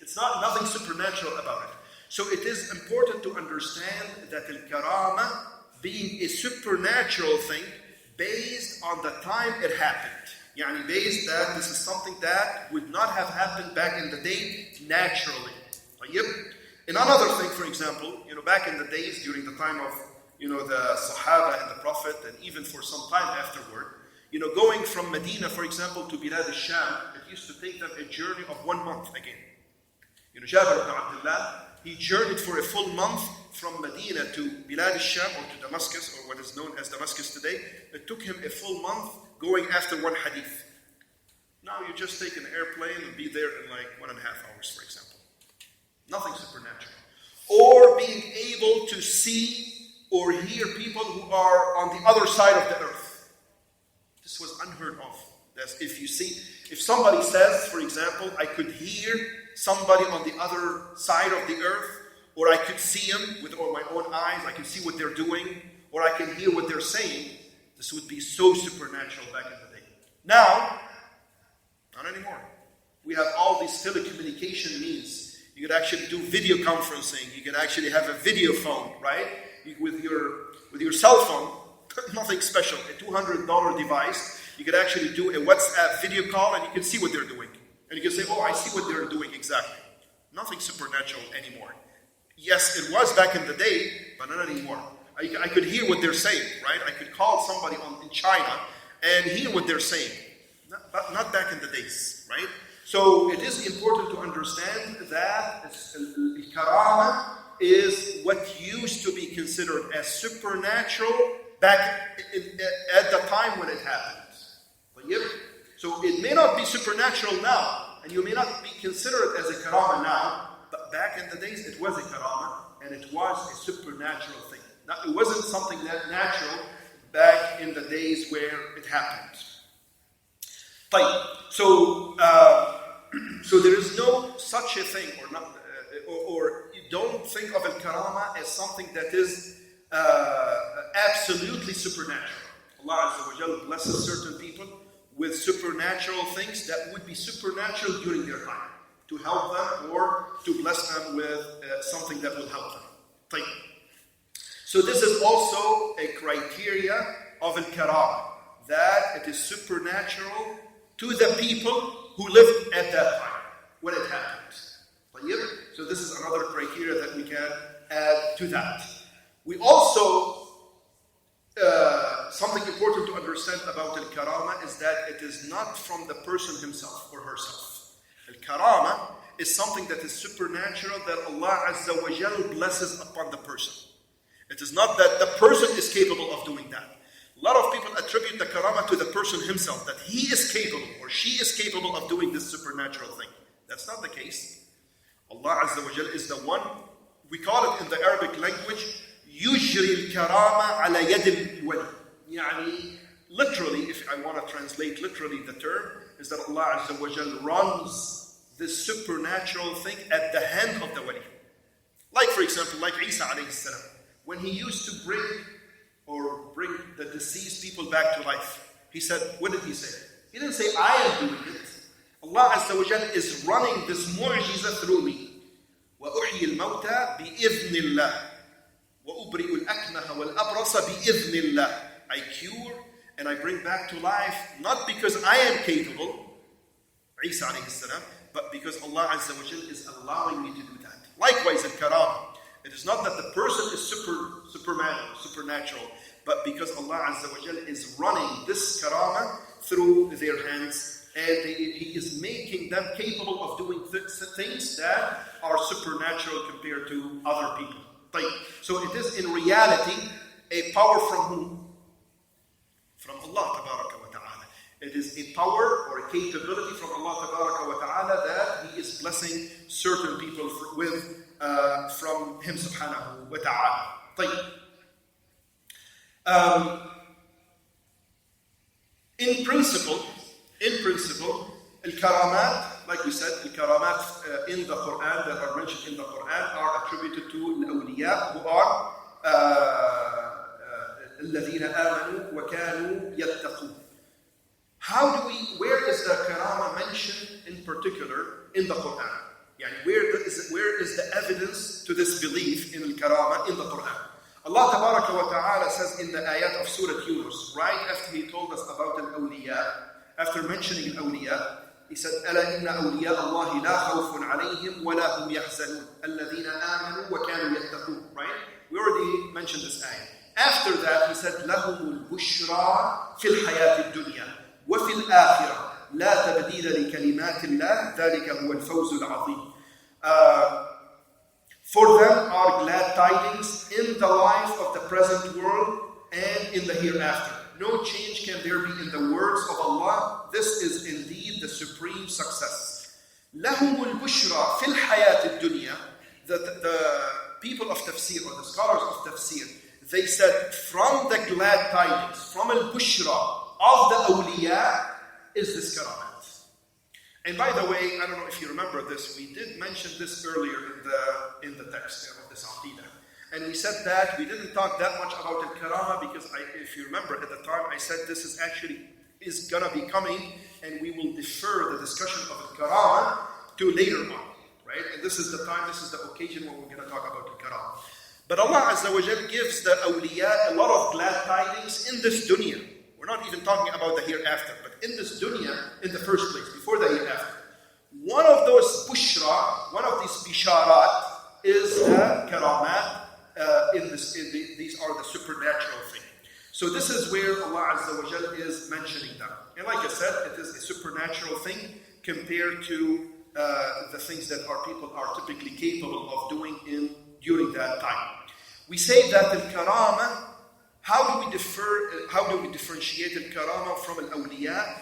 It's nothing supernatural about it. So it is important to understand that al-karama being a supernatural thing based on the time it happened. Yani based that this is something that would not have happened back in the day naturally. And another thing, for example, back in the days during the time of the Sahaba and the Prophet, and even for some time afterward, going from Medina, for example, to Bilad al-Sham, it used to take them a journey of 1 month again. Jabir ibn Abdullah, he journeyed for a full month from Medina to Bilad al-Sham, or to Damascus, or what is known as Damascus today. It took him a full month going after one hadith. Now you just take an airplane and be there in like 1.5 hours, for example. Nothing supernatural. Or being able to see or hear people who are on the other side of the earth. This was unheard of. That's if somebody says, for example, I could hear somebody on the other side of the earth, or I could see them with my own eyes, I can see what they're doing, or I can hear what they're saying, this would be so supernatural back in the day. Now, not anymore. We have all these telecommunication means. You could actually do video conferencing. You could actually have a video phone, right? With your cell phone, Nothing special. A $200 device. You could actually do a WhatsApp video call and you can see what they're doing. And you can say, oh, I see what they're doing exactly. Nothing supernatural anymore. Yes, it was back in the day, but not anymore. I could hear what they're saying, right? I could call somebody in China and hear what they're saying. Not back in the days, right? So it is important to understand that karama is what used to be considered as supernatural back at the time when it happened. So it may not be supernatural now, and you may not be considered as a karama now, but back in the days it was a karama, and it was a supernatural thing. Now, it wasn't something that natural back in the days where it happened. So there is no such a thing, or you don't think of al-karama as something that is absolutely supernatural. Allah Azza wa Jalla blesses certain people with supernatural things that would be supernatural during their time, to help them or to bless them with something that will help them. So this is also a criteria of al-karama, that it is supernatural to the people who lived at that time, when it happened. So this is another criteria that we can add to that. We also, something important to understand about al-karama is that it is not from the person himself or herself. Al-karama is something that is supernatural that Allah Azza wa Jal blesses upon the person. It is not that the person is capable of doing that. A lot of people attribute the karama to the person himself, that he is capable or she is capable of doing this supernatural thing. That's not the case. Allah Azza wa Jal is the one, we call it in the Arabic language, يجري الكرامة على يد الولي. يعني, literally, if I want to translate literally the term, is that Allah Azza wa Jal runs this supernatural thing at the hand of the wali. Like, for example, like Isa alayhi salam, when he used to bring the deceased people back to life, he said, what did he say? He didn't say, I am doing it. Allah Azza wa Jal is running this mu'jiza through me. وَأُحْيِي الْمَوْتَى بِإِذْنِ اللَّهِ وَأُبْرِئُ الْأَكْمَهَ وَالْأَبْرَصَ بِإِذْنِ اللَّهِ. I cure and I bring back to life, not because I am capable, Isa alayhi salam, but because Allah Azza wa Jal is allowing me to do that. Likewise, al-karama. It is not that the person is supernatural, but because Allah Azza wa Jal is running this karama through their hands, and He is making them capable of doing things that are supernatural compared to other people. So it is in reality a power from whom? From Allah Tabaraka wa Ta'ala. It is a power or a capability from Allah Tabaraka wa Ta'ala that He is blessing certain people with from Him Subhanahu wa Ta'ala. In principle, al-karamat, like we said, al-karamat in the Quran that are mentioned in the Quran are attributed to al-awliya, who are الَّذِينَ آمَنُوا وَكَانُوا يَتَّقُونَ. Where is the karama mentioned in particular in the Quran? Yani where is the evidence to this belief in al-karama in the Quran? Allah Tabaraka wa Ta'ala says in the ayat of Surah Yunus, right after He told us about al-awliya, after mentioning al-awliya, He said, أَلَا إِنَّ أَوْلِيَاءَ اللَّهِ لَا خَوْفٌ عَلَيْهِمْ وَلَا هُمْ يَحْزَنُونَ الَّذِينَ آمَنُوا وَكَانُوا يَتَّقُونَ. Right? We already mentioned this ayat. After that, He said, لَهُمُ الْبُشْرَى فِي الْحَيَاةِ الدُّنْيَا وَفِي الْآخِرَةِ لَا تَبْدِيلَ لِكَلِمَاتِ اللَّهِ ذَلِكَ هُوَ الْفَوْزُ الْعَظِيمُ. For them are glad tidings in the life of the present world and in the hereafter. No change can there be in the words of Allah. This is indeed the supreme success. لَهُمُ الْبُشْرَى فِي الْحَيَاةِ الدُّنْيَا. The people of tafsir, or the scholars of tafsir, they said from the glad tidings, from al-bushra of the awliya is this karamat. And by the way, I don't know if you remember this, we did mention this earlier in the text of this Aqidah. And we said that we didn't talk that much about al-karama because if you remember at the time, I said this is going to be coming, and we will defer the discussion of al-karama to later on, right? And this is the time, this is the occasion when we're going to talk about al-karama. But Allah Azza wa Jal gives the awliya a lot of glad tidings in this dunya. We're not even talking about the hereafter, but in this dunya, in the first place, before the hereafter. One of those bushra, one of these bisharat, is the karamat. These are the supernatural things. So this is where Allah Azza wa Jal is mentioning them. And like I said, it is a supernatural thing compared to the things that our people are typically capable of doing during that time. We say that al-karama, how do we differentiate al-karama from al-awliya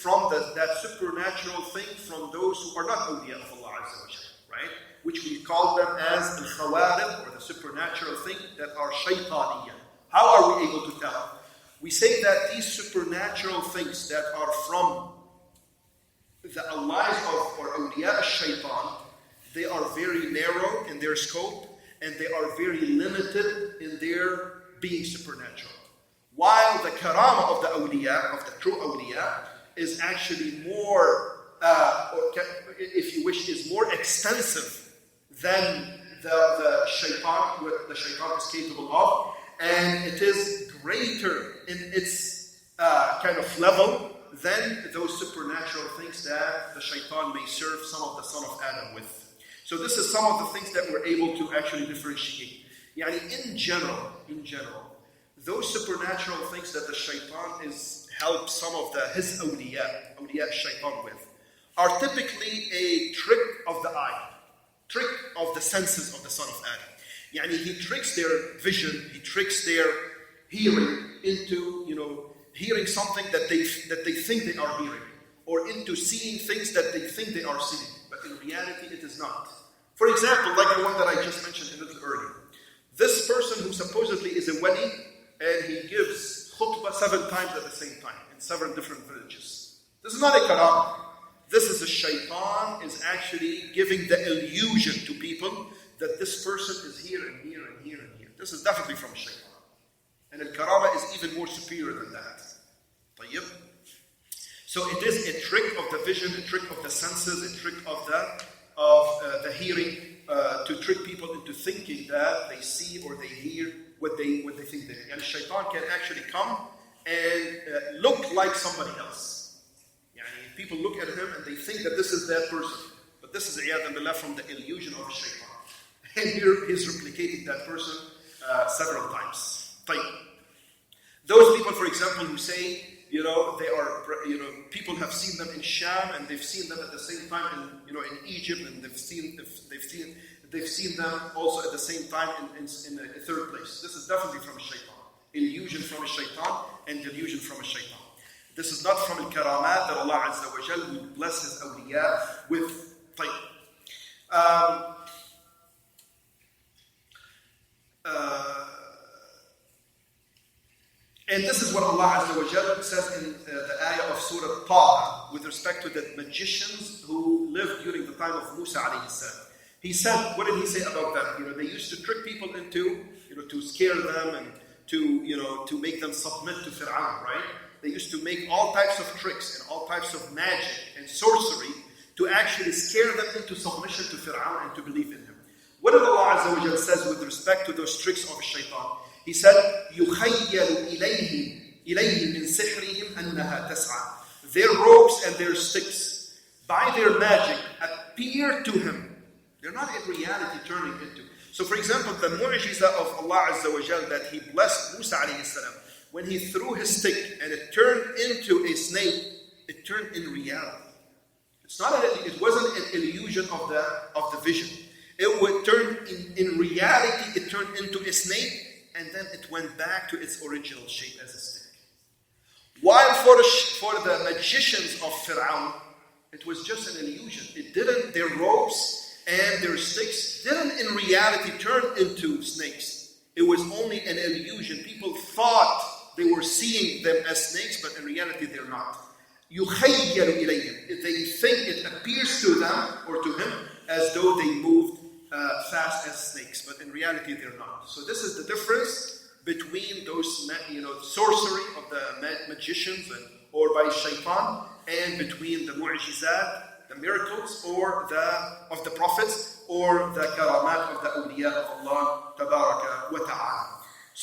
from that supernatural thing from those who are not awliya of Allah Azza wa Jal, right? Which we call them as al-khawarib, or the supernatural thing that are shaytaniyah. How are we able to tell? We say that these supernatural things that are from the allies of or awliya al-shaytan, they are very narrow in their scope and they are very limited in their being supernatural. While the karama of the awliya, of the true awliya, is actually more, if you wish, is more extensive than the shaitan, what the shaitan is capable of, and it is greater in its kind of level than those supernatural things that the shaitan may serve some of the son of Adam with. So this is some of the things that we're able to actually differentiate. Yani in general, those supernatural things that the shaitan helps some of his awliya shaitan with, are typically a trick of the eye, trick of the senses of the son of Adam. Yani he tricks their vision, he tricks their hearing into, hearing something that they think they are hearing, or into seeing things that they think they are seeing, but in reality it is not. For example, like the one that I just mentioned a little earlier. This person who supposedly is a wali, and he gives khutbah 7 times at the same time in 7 different villages. This is not a karam. This is a shaitan is actually giving the illusion to people that this person is here and here and here and here. This is definitely from shaitan. And al-karama is even more superior than that. طيب? So it is a trick of the vision, a trick of the senses, a trick of the hearing, to trick people into thinking that they see or they hear what they think they hear. And shaitan can actually come and look like somebody else. Yani people look at him and they think that this is that person. But this is iyadhan billah from the illusion of shaitan. And here he's replicating that person several times. Those people, for example, who say, they are, people have seen them in Sham and they've seen them at the same time in Egypt, and they've seen them also at the same time in a third place. This is definitely from a shaitan. Illusion from a shaitan and delusion from a shaitan. This is not from al-karamat that Allah Azza wa Jal will bless His awliya with. And this is what Allah Azza wa Jal says in the ayah of Surah Taha with respect to the magicians who lived during the time of Musa alayhi salam. He said, what did he say about them? They used to trick people into, to scare them and to make them submit to Fir'aun, right? They used to make all types of tricks and all types of magic and sorcery to actually scare them into submission to Fir'aun and to believe in him. What did Allah Azza wa Jal says with respect to those tricks of shaitan? He said, يُخَيَّلُ إِلَيْهِ مِنْ سِحْرِهِمْ أَنَّهَا تَسْعَى. Their ropes and their sticks, by their magic, appear to him. They're not in reality turning into. So for example, the mu'jiza of Allah Azza wa Jal that He blessed Musa alayhi salam, when he threw his stick and it turned into a snake, it turned in reality. It wasn't an illusion of the vision. It would turn in reality, it turned into a snake, and then it went back to its original shape as a stick. While for the magicians of Fir'aun, it was just an illusion. Their ropes and their sticks didn't in reality turn into snakes. It was only an illusion. People thought they were seeing them as snakes, but in reality they're not. يُخَيَّلُ إِلَيْهِمْ. They think it appears to them or to him as though they moved fast as snakes, but in reality they're not. So this is the difference between those, sorcery of the magicians or by shaitan, and between the mu'jizat, the miracles, or of the prophets, or the karamat of the awliya of Allah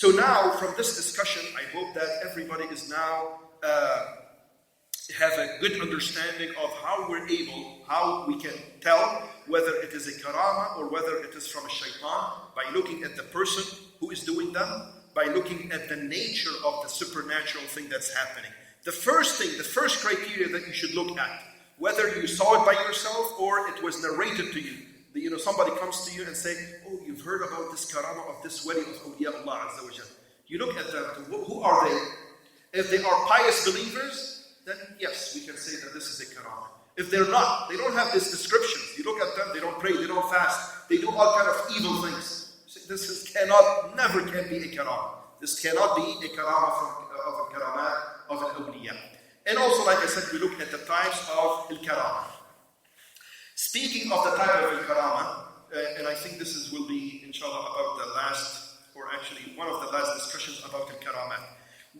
So now, from this discussion, I hope that everybody is now have a good understanding of how we can tell whether it is a karama or whether it is from a shaitan by looking at the person who is doing them, by looking at the nature of the supernatural thing that's happening. The first criteria that you should look at, whether you saw it by yourself or it was narrated to you. Somebody comes to you and say, oh, you've heard about this karama of this wali of awliya Allah Azza wa Jal. You look at them, who are they? If they are pious believers, then yes, we can say that this is a karama. If they're not, they don't have this description. You look at them, they don't pray, they don't fast, they do all kind of evil things. This never can be a karama. This cannot be a karama of a karamat of an awliya. And also, like I said, we look at the types of al-karama. Speaking of the type of al-karama, and I think will be, inshallah, about the last, or actually one of the last discussions about al-karamat.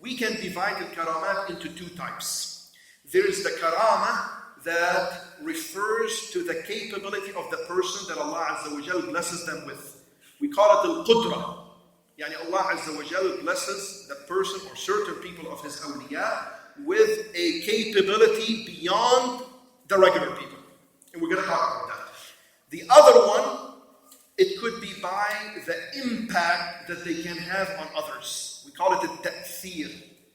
We can divide al-karamat into two types. There is the karama that refers to the capability of the person that Allah Azza wa Jal blesses them with. We call it al-qudra. Yani Allah Azza wa Jal blesses the person or certain people of His awliya with a capability beyond the regular people. And we're going to talk about that. The other one, it could be by the impact that they can have on others. We call it al-ta'thir.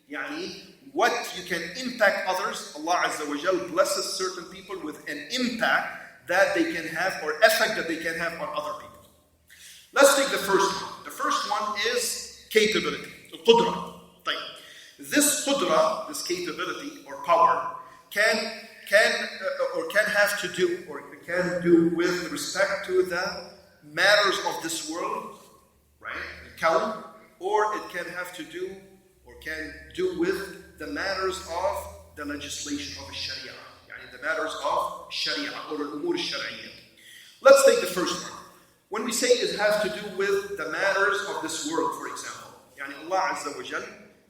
Yani, what you can impact others, Allah Azza wa Jal blesses certain people with an impact that they can have or effect that they can have on other people. Let's take the first one. The first one is capability, al-qudra. This qudra, this capability or power, can have to do or can do with respect to the matters of this world, right? The kawn, or it can have to do or can do with the matters of the legislation of Sharia, the matters of Sharia or al-umur al-shar'iyyah. Let's take the first one. When we say it has to do with the matters of this world, for example, Allah Azza wa Jal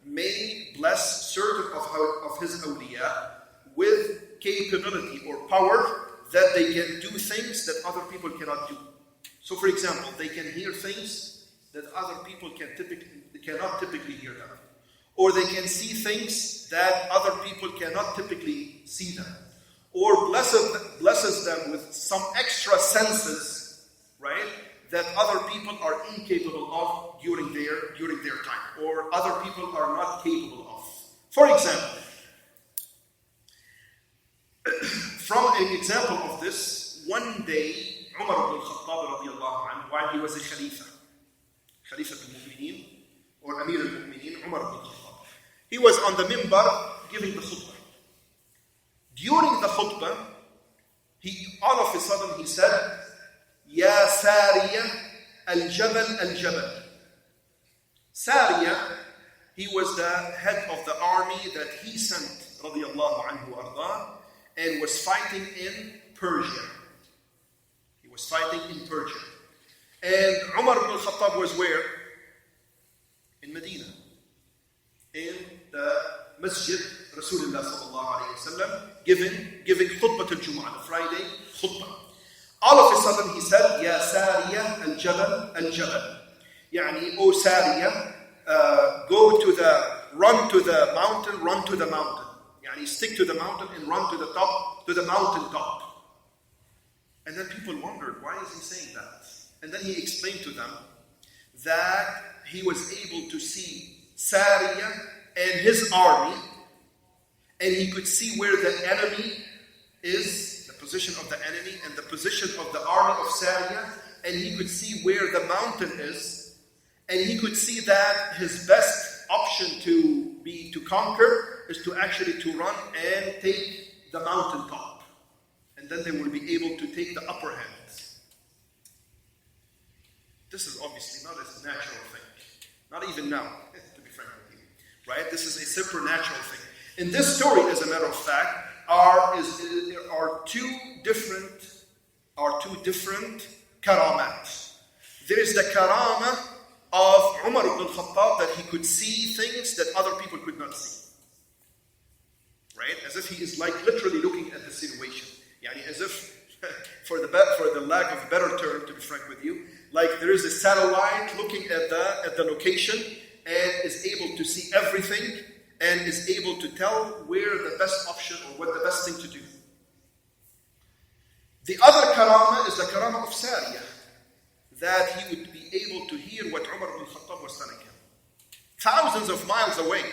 may bless certain of His awliya with capability or power that they can do things that other people cannot do. So, for example, they can hear things that other people cannot typically hear them. Or they can see things that other people cannot typically see them. Or blesses them with some extra senses, right, that other people are incapable of during their time, or other people are not capable of. For example, from an example of this, one day, Umar ibn al-Khattab radiallahu anhu, while he was a Khalifa al-Mu'mineen, or Amir al-Mu'mineen, Umar ibn al-Khattab, he was on the minbar giving the khutbah. During the khutbah, all of a sudden he said, Ya Sariya al-Jabal al-Jabal. Sariya, he was the head of the army that he sent, radiallahu anhu arda, and was fighting in Persia. He was fighting in Persia. And Umar ibn al-Khattab was where? In Medina. In the Masjid Rasulullah sallallahu alayhi wa sallam, giving khutbah al-Jumu'ah, the Friday khutbah. All of a sudden he said, Ya Sariya al-Jabal al-Jabal. Yani, O Sariya, run to the mountain. Yani, stick to the mountain and run to the mountain top. And then people wondered, why is he saying that? And then he explained to them that he was able to see Sariya and his army, and he could see where the enemy is, the position of the enemy and the position of the army of Sariya, and he could see where the mountain is, and he could see that his best option to conquer is to run and take the mountain top, and then they will be able to take the upper hand. This is obviously not a natural thing, not even now, to be frank with you, right? This is a supernatural thing. In this story, as a matter of fact, there are two different karamat. There is the karama of Umar ibn al-Khattab, that he could see things that other people could not see. Right? As if he is like literally looking at the situation. Yani as if, for the lack of a better term, to be frank with you, like there is a satellite looking at the location, and is able to see everything and is able to tell where the best option or what the best thing to do. The other karama is the karama of Sariyah, that he would be able to hear what Umar ibn Khattab was telling him. Thousands of miles away,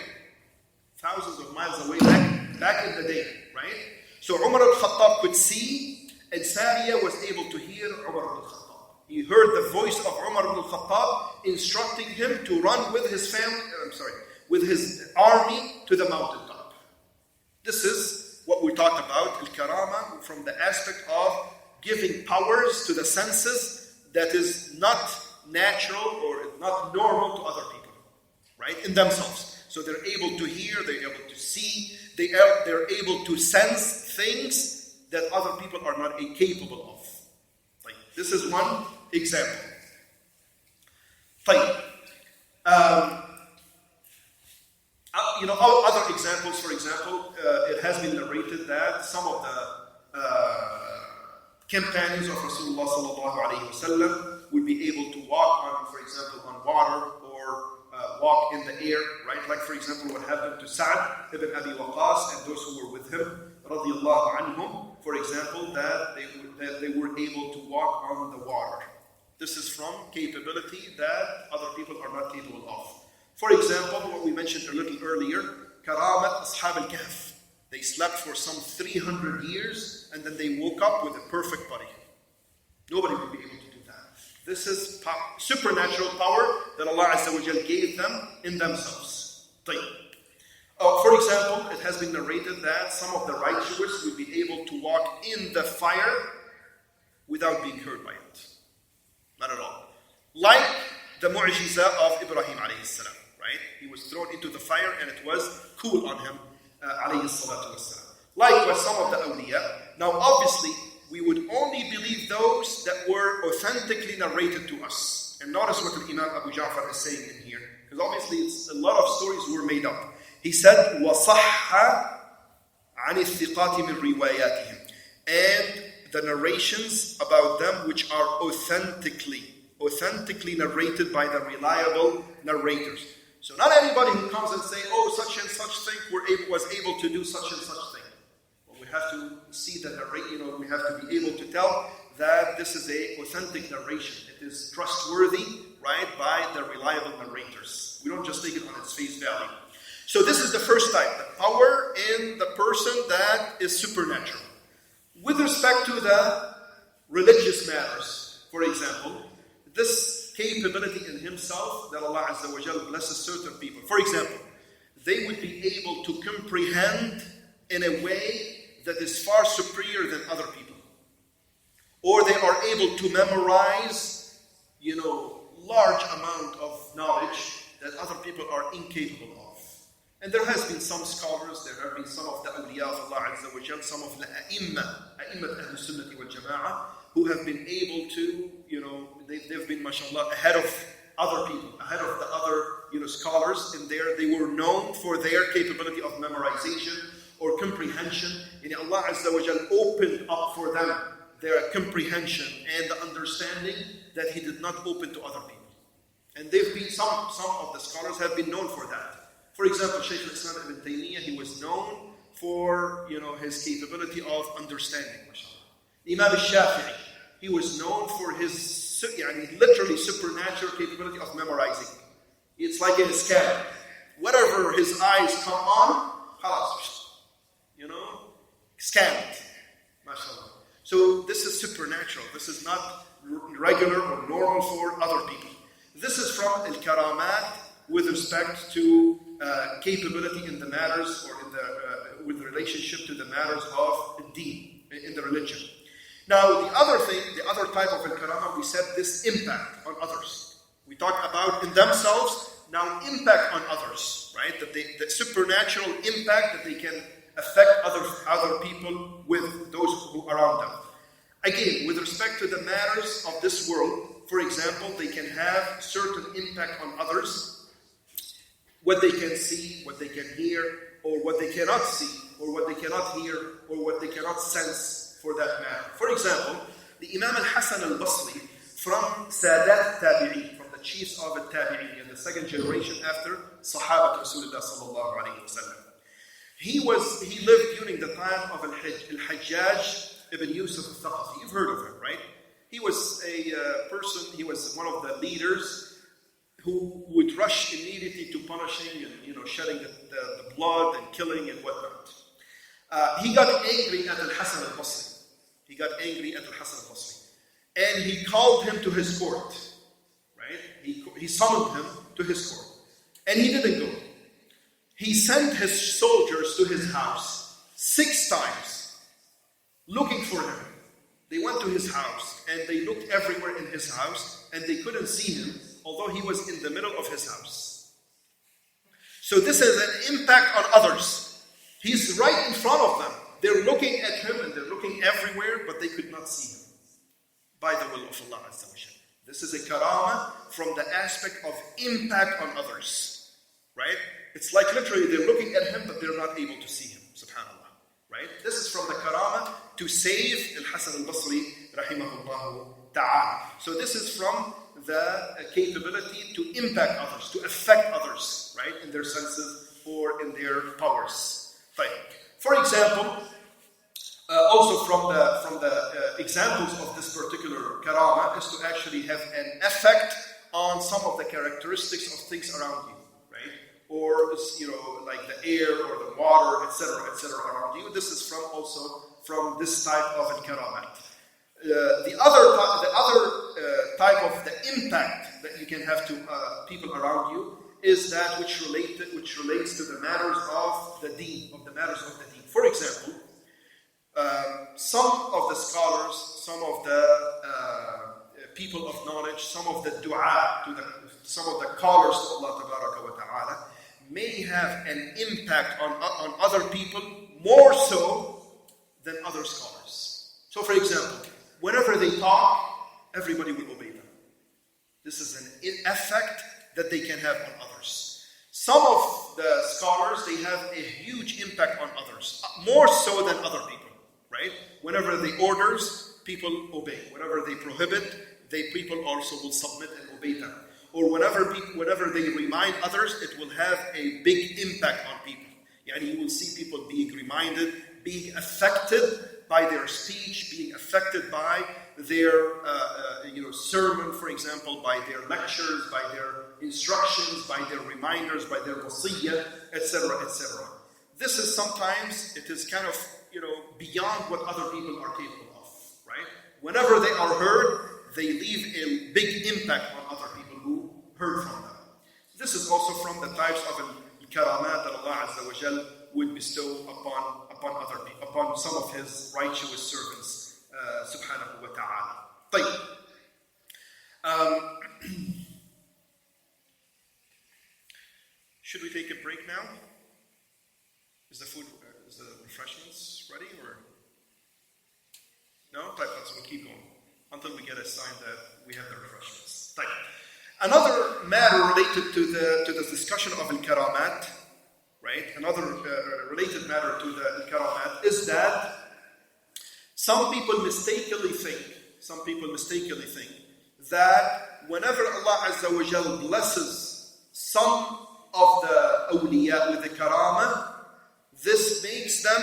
back in the day, right? So Umar ibn Khattab could see, and Sariyah was able to hear Umar ibn Khattab. He heard the voice of Umar ibn Khattab instructing him to run with his with his army to the mountaintop. This is what we talked about, al-karama, from the aspect of giving powers to the senses that is not natural or not normal to other people, right? In themselves. So they're able to hear, they're able to see, they're able to sense things that other people are not capable of. Like, this is one example. Other examples, for example, it has been narrated that some of the companions of Rasulullah sallallahu alayhi wasallam would be able to walk on, for example, on water or walk in the air, right? Like, for example, what happened to Sa'd ibn Abi Waqqas and those who were with him, radiyallahu anhum, for example, that they were able to walk on the water. This is from capability that other people are not capable of. For example, what we mentioned a little earlier, Karamat Ashab al-Kahf. They slept for some 300 years and then they woke up with a perfect body. Nobody would be able to do that. This is supernatural power that Allah Azza wa Jal gave them in themselves. For example, it has been narrated that some of the righteous would be able to walk in the fire without being hurt by it. Not at all. Like the mu'jiza of Ibrahim alayhi salam, right? He was thrown into the fire and it was cool on him, alayhi salatu wassalam. Likewise, some of the awliya. Now, obviously, we would only believe those that were authentically narrated to us. And notice what the Imam Abu Ja'far is saying in here, because obviously a lot of stories were made up. He said, وَصَحَّ عَنِ الثِّقَاتِ مِنْ رِوَايَاتِهِمْ. And the narrations about them which are authentically narrated by the reliable narrators. So not anybody who comes and say, oh, such and such thing was able to do such and such thing. Well, we have to see the narration, we have to be able to tell that this is a authentic narration. It is trustworthy, right, by the reliable narrators. We don't just take it on its face value. So this is the first type, the power in the person that is supernatural. With respect to the religious matters, for example, this capability in himself that Allah Azza wa Jal blesses certain people. For example, they would be able to comprehend in a way that is far superior than other people. Or they are able to memorize, large amount of knowledge that other people are incapable of. And there has been some scholars, there have been some of the awliya of Allah Azza wa Jal, some of the A'immat Ahl Sunnati wal Jama'ah, who have been able to, they've been, mashallah, ahead of other people, ahead of the other, scholars in there. They were known for their capability of memorization or comprehension. And Allah Azza wa Jal opened up for them their comprehension and the understanding that He did not open to other people. And they've been, some of the scholars have been known for that. For example, Shaykh al-Islam ibn Taymiyyah, he was known for, his capability of understanding, mashallah. Imam al-Shafi'i, he was known for his literally supernatural capability of memorizing. It's like a scanner. Whatever his eyes come on, scan it. MashaAllah. So this is supernatural. This is not regular or normal for other people. This is from al-karamat with respect to capability in the matters or with relationship to the matters of deen, in the religion. Now, the other type of al-karama, we said this impact on others. We talked about in themselves, now impact on others, right? That supernatural impact that they can affect other people with those who are around them. Again, with respect to the matters of this world, for example, they can have certain impact on others. What they can see, what they can hear, or what they cannot see, or what they cannot hear, or what they cannot sense. For that matter. For example, the Imam al-Hasan al-Basri from Sadat Tabi'i, from the chiefs of At-Tahawiyyah, the second generation after Sahaba Rasulullah sallallahu alayhi wa sallam. He lived during the time of Al-Hajjaj ibn Yusuf al-Thaqafi. You've heard of him, right? He was he was one of the leaders who would rush immediately to punishing and shedding the blood and killing and whatnot. He got angry at Al-Hasan al-Basri. And he called him to his court, right? He summoned him to his court. And he didn't go. He sent his soldiers to his house 6 times, looking for him. They went to his house, and they looked everywhere in his house, and they couldn't see him, although he was in the middle of his house. So this is an impact on others. He's right in front of them. They're looking at him, and they're looking everywhere, but they could not see him. By the will of Allah Azza wa Jalla. This is a karamah from the aspect of impact on others. Right? It's like literally they're looking at him, but they're not able to see him. Subhanallah. Right? This is from the karamah to save Al-Hasan al-Basri rahimahullah ta'ala. So this is from the capability to impact others, to affect others, right? In their senses or in their powers. Right. For example, also from the examples of this particular karama is to actually have an effect on some of the characteristics of things around you, right? Or like the air or the water, etc., around you. This is also from this type of al-karamat. The other type of the impact that you can have to people around you is that which relates to the matters of the deen, For example, some of the scholars, some of the people of knowledge, some of the du'a, some of the callers to Allah Tabaraka wa Ta'ala may have an impact on other people more so than other scholars. So for example, whenever they talk, everybody will obey them. This is an effect that they can have on others. Some of the scholars, they have a huge impact on others, more so than other people. Right? Whenever they orders, people obey. Whenever they prohibit, people also will submit and obey them. Or whenever they remind others, it will have a big impact on people. You will see people being reminded, being affected by their speech, being affected by their sermon, for example, by their lectures, by their instructions, by their reminders, by their wasiyyah, etc., etc. This is sometimes, it is kind of beyond what other people are capable of, right? Whenever they are heard, they leave a big impact on other people who heard from them. This is also from the types of al-karamat that Allah Azza wa Jal would bestow upon other people, upon some of His righteous servants, subhanahu wa ta'ala. Should we take a break now? Is the refreshments ready or no? So we'll keep going until we get a sign that we have the refreshments. Another matter related to the discussion of al-karamat, right? Another related matter to the al-karamat is that some people mistakenly think that whenever Allah Azza wa Jal blesses some of the awliya with the karama, this makes them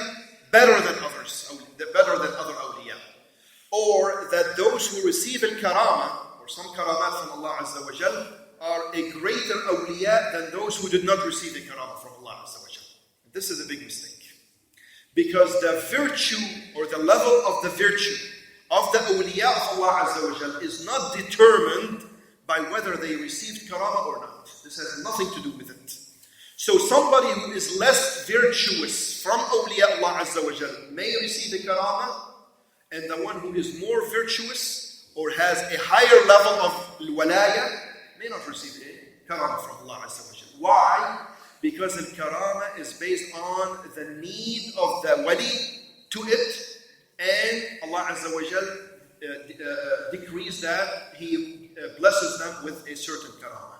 better than other awliya. Or that those who receive al-karama, or some karamat from Allah Azza wa Jal, are a greater awliya than those who did not receive the karama from Allah Azza wa Jal. This is a big mistake. Because the virtue, or the level of the virtue of the awliya of Allah Azza wa Jal is not determined by whether they received karama or not. This has nothing to do with it. So somebody who is less virtuous from awliya Allah Azza wa Jal may receive the karama, and the one who is more virtuous or has a higher level of walaya may not receive a karama from Allah Azza wa Jal. Why? Because al-karama is based on the need of the wali to it, and Allah Azza wa Jal decrees that He blesses them with a certain karama.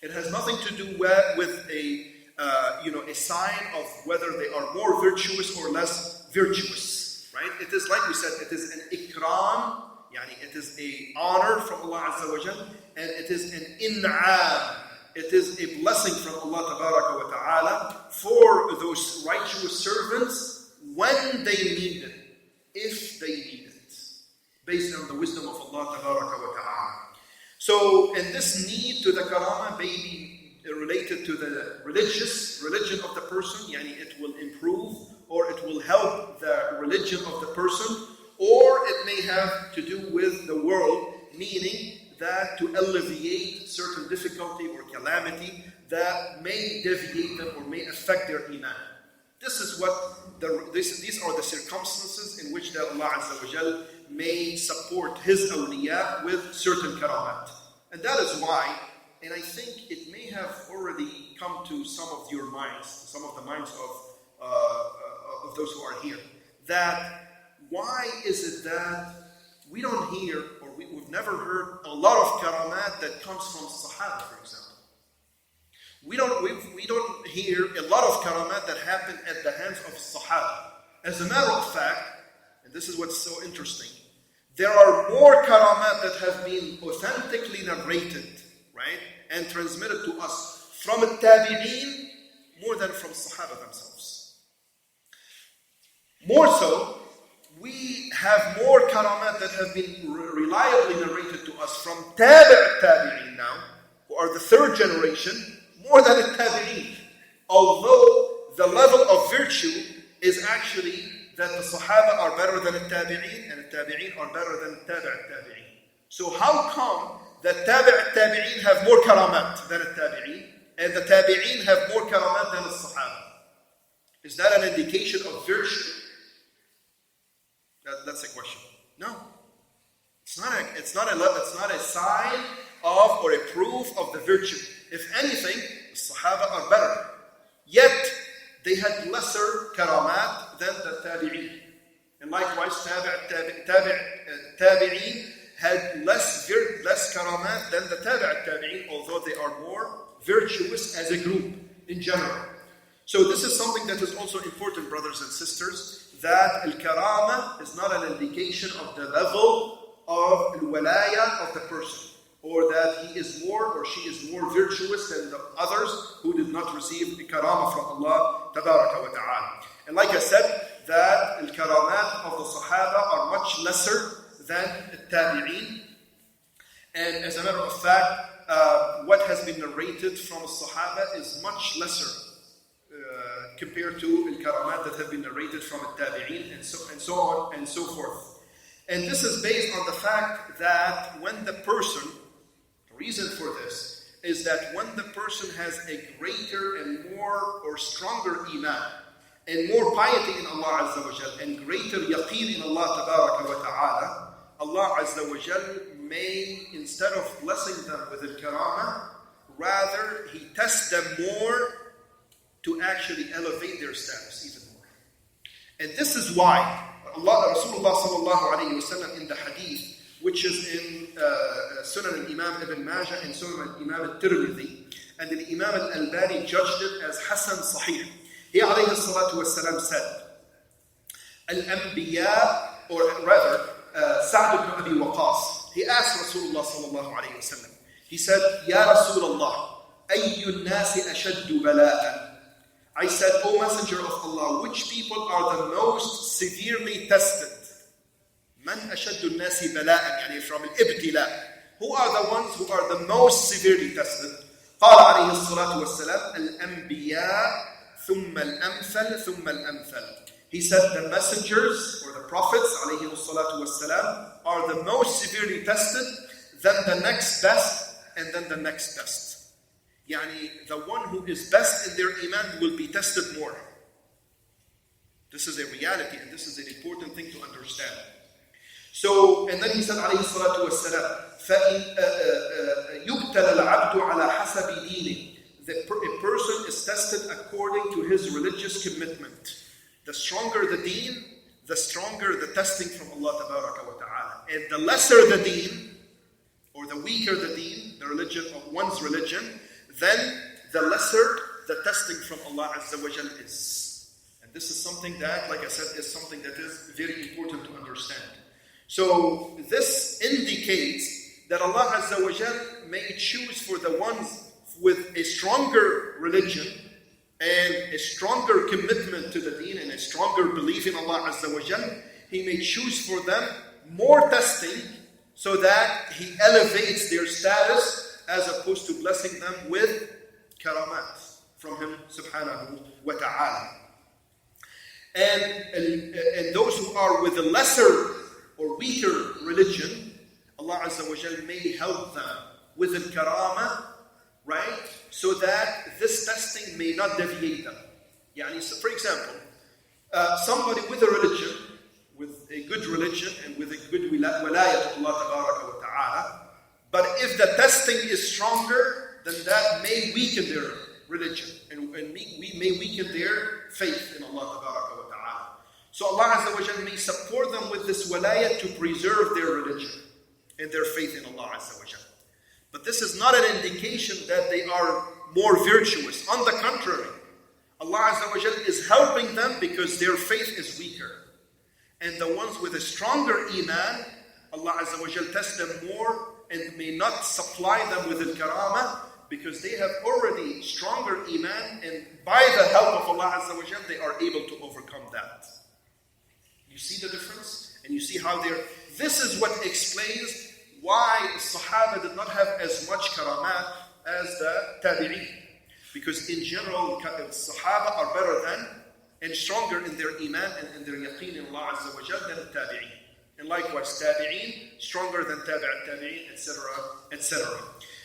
It has nothing to do with a sign of whether they are more virtuous or less virtuous, right? It is like we said, it is an ikram, it is is a honor from Allah Azza wa Jal, and it is an in'am. It is a blessing from Allah Tabaraka wa Ta'ala for those righteous servants when they need it, if they need it, based on the wisdom of Allah Tabaraka wa Ta'ala. So, and this need to the karama may be related to the religion of the person, yani it will improve or it will help the religion of the person, or it may have to do with the world, meaning that to alleviate certain difficulty or calamity that may deviate them or may affect their iman. This is what these are the circumstances in which Allah Azza wa Jal may support His awliya with certain karamat. And that is why, and I think it may have already come to some of your minds, some of the minds of those who are here, that why is it that we don't hear, or we've never heard a lot of karamat that comes from Sahaba, for example. We don't hear a lot of karamat that happen at the hands of Sahaba. As a matter of fact, and this is what's so interesting, there are more karamat that have been authentically narrated, right, and transmitted to us from al-tabi'een more than from Sahaba themselves. More so, we have more karamat that have been reliably narrated to us from tabi'een now, who are the third generation, more than al-tabi'een. Although the level of virtue is actually that the Sahaba are better than al-tabi'een, and al-tabi'een are better than tabi'een. So how come that tabi'een have more karamat than al-tabi'een, and the tabi'een have more karamat than the Sahaba? Is that an indication of virtue? That's a question. No. It's not a sign of or a proof of the virtue. If anything, the Sahaba are better. Yet, they had lesser karamat than the tabi'een. And likewise, tabi'een had less karamat than the tabi'een, although they are more virtuous as a group in general. So this is something that is also important, brothers and sisters, that al-karama is not an indication of the level of al-walaya of the person, or that he is more or she is more virtuous than the others who did not receive the karama from Allah Tabaraka wa Ta'ala. And like I said, that al-karamat of the Sahaba are much lesser than al-tabi'een. And as a matter of fact, what has been narrated from the Sahaba is much lesser compared to al-karamat that have been narrated from al-tabi'een, and so on and so forth. And this is based on the fact that when the person, the reason for this is that when the person has a greater and more or stronger iman, and more piety in Allah Azza wa Jal, and greater yaqeen in Allah Tabaraka wa Ta'ala, Allah Azza wa Jal may, instead of blessing them with al-karama, rather He tests them more to actually elevate their status even more. And this is why Rasulullah sallallahu alayhi wa sallam in the hadith, which is in Sunan al-Imam Ibn Majah and Sunan al-Imam al-Tirmidhi, and the Imam al-Albani judged it as Hasan Sahih. He alayhi salatu wa sallam said, Al-Anbiya, or rather, Sa'd ibn Abi Waqas, he asked Rasulullah sallallahu alayhi wa sallam, he said, Ya Rasulullah, ayyu nasi ashaddu bala'an? I said, O Messenger of Allah, which people are the most severely tested? Man ashaddu nasi bala'an, yani from al-ibtila. Who are the ones who are the most severely tested? قال عليه الصلاة والسلام الأنبياء ثم الأمثل ثم الأمثل. He said the messengers or the prophets عليه الصلاة والسلام are the most severely tested, then the next best, and then the next best. Yani the one who is best in their iman will be tested more. This is a reality, and this is an important thing to understand. So, and then he said عليه الصلاة والسلام فإن يبتلى العبد على حسب دينه. A person is tested according to his religious commitment. The stronger the deen, the stronger the testing from Allah Tabaraka wa Ta'ala. And the lesser the deen, or the weaker the deen, the religion of one's religion, then the lesser the testing from Allah Azza wa Jal is. And this is something that, like I said, is something that is very important to understand. So this indicates indicates that Allah Azza wa Jal may choose for the ones with a stronger religion and a stronger commitment to the deen and a stronger belief in Allah Azza wa Jal, He may choose for them more testing so that He elevates their status as opposed to blessing them with karamat from Him subhanahu wa ta'ala. And those who are with a lesser or weaker religion, Allah Azza wa Jal may help them with al-karama, right? So that this testing may not deviate them. So for example, somebody with a religion, with a good religion and with a good wilayah to Allah Tabaraka wa Ta'ala, but if the testing is stronger, then that may weaken their religion and we may weaken their faith in Allah Tabaraka wa Ta'ala. So Allah Azza wa Jal may support them with this wilayah to preserve their religion and their faith in Allah Azza wa Jal. But this is not an indication that they are more virtuous. On the contrary, Allah Azza wa Jal is helping them because their faith is weaker. And the ones with a stronger iman, Allah Azza wa Jal tests them more and may not supply them with al-karama because they have already stronger iman, and by the help of Allah Azza wa Jal, they are able to overcome that. You see the difference? And you see how this is what explains why the Sahaba did not have as much karamat as the Tabi'een. Because in general, the Sahaba are better than and stronger in their iman and in their yaqeen in Allah Azza wa Jal than the Tabi'een. And likewise, Tabi'een, stronger than Tabi'een, etc., etc.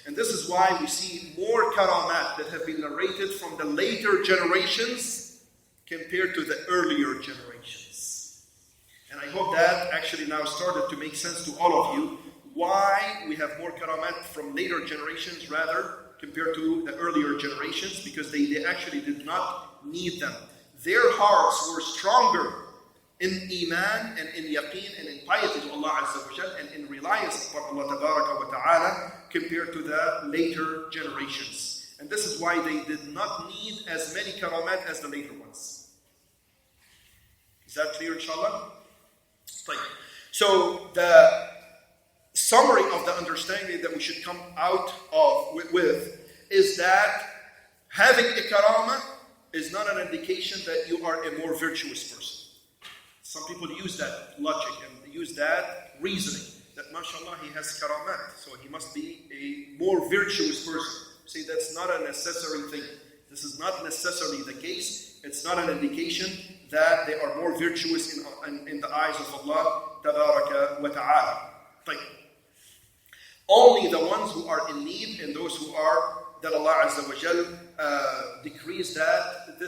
And this is why we see more karamat that have been narrated from the later generations compared to the earlier generations. And I hope that actually now started to make sense to all of you, why we have more karamat from later generations rather compared to the earlier generations, because they actually did not need them. Their hearts were stronger in iman and in yaqeen and in piety to Allah Azza wa Jal and in reliance upon Allah Tabaraka wa Ta'ala compared to the later generations. And this is why they did not need as many karamat as the later ones. Is that clear, inshallah? So the summary of the understanding that we should come out of with is that having a karama is not an indication that you are a more virtuous person. Some people use that logic and use that reasoning that mashallah he has karamat, so he must be a more virtuous person. See, that's not a necessary thing. This is not necessarily the case. It's not an indication that they are more virtuous in the eyes of Allah Tabaraka wa Ta'ala. Only the ones who are in need and those who are, that Allah Azza wa Jal decrees that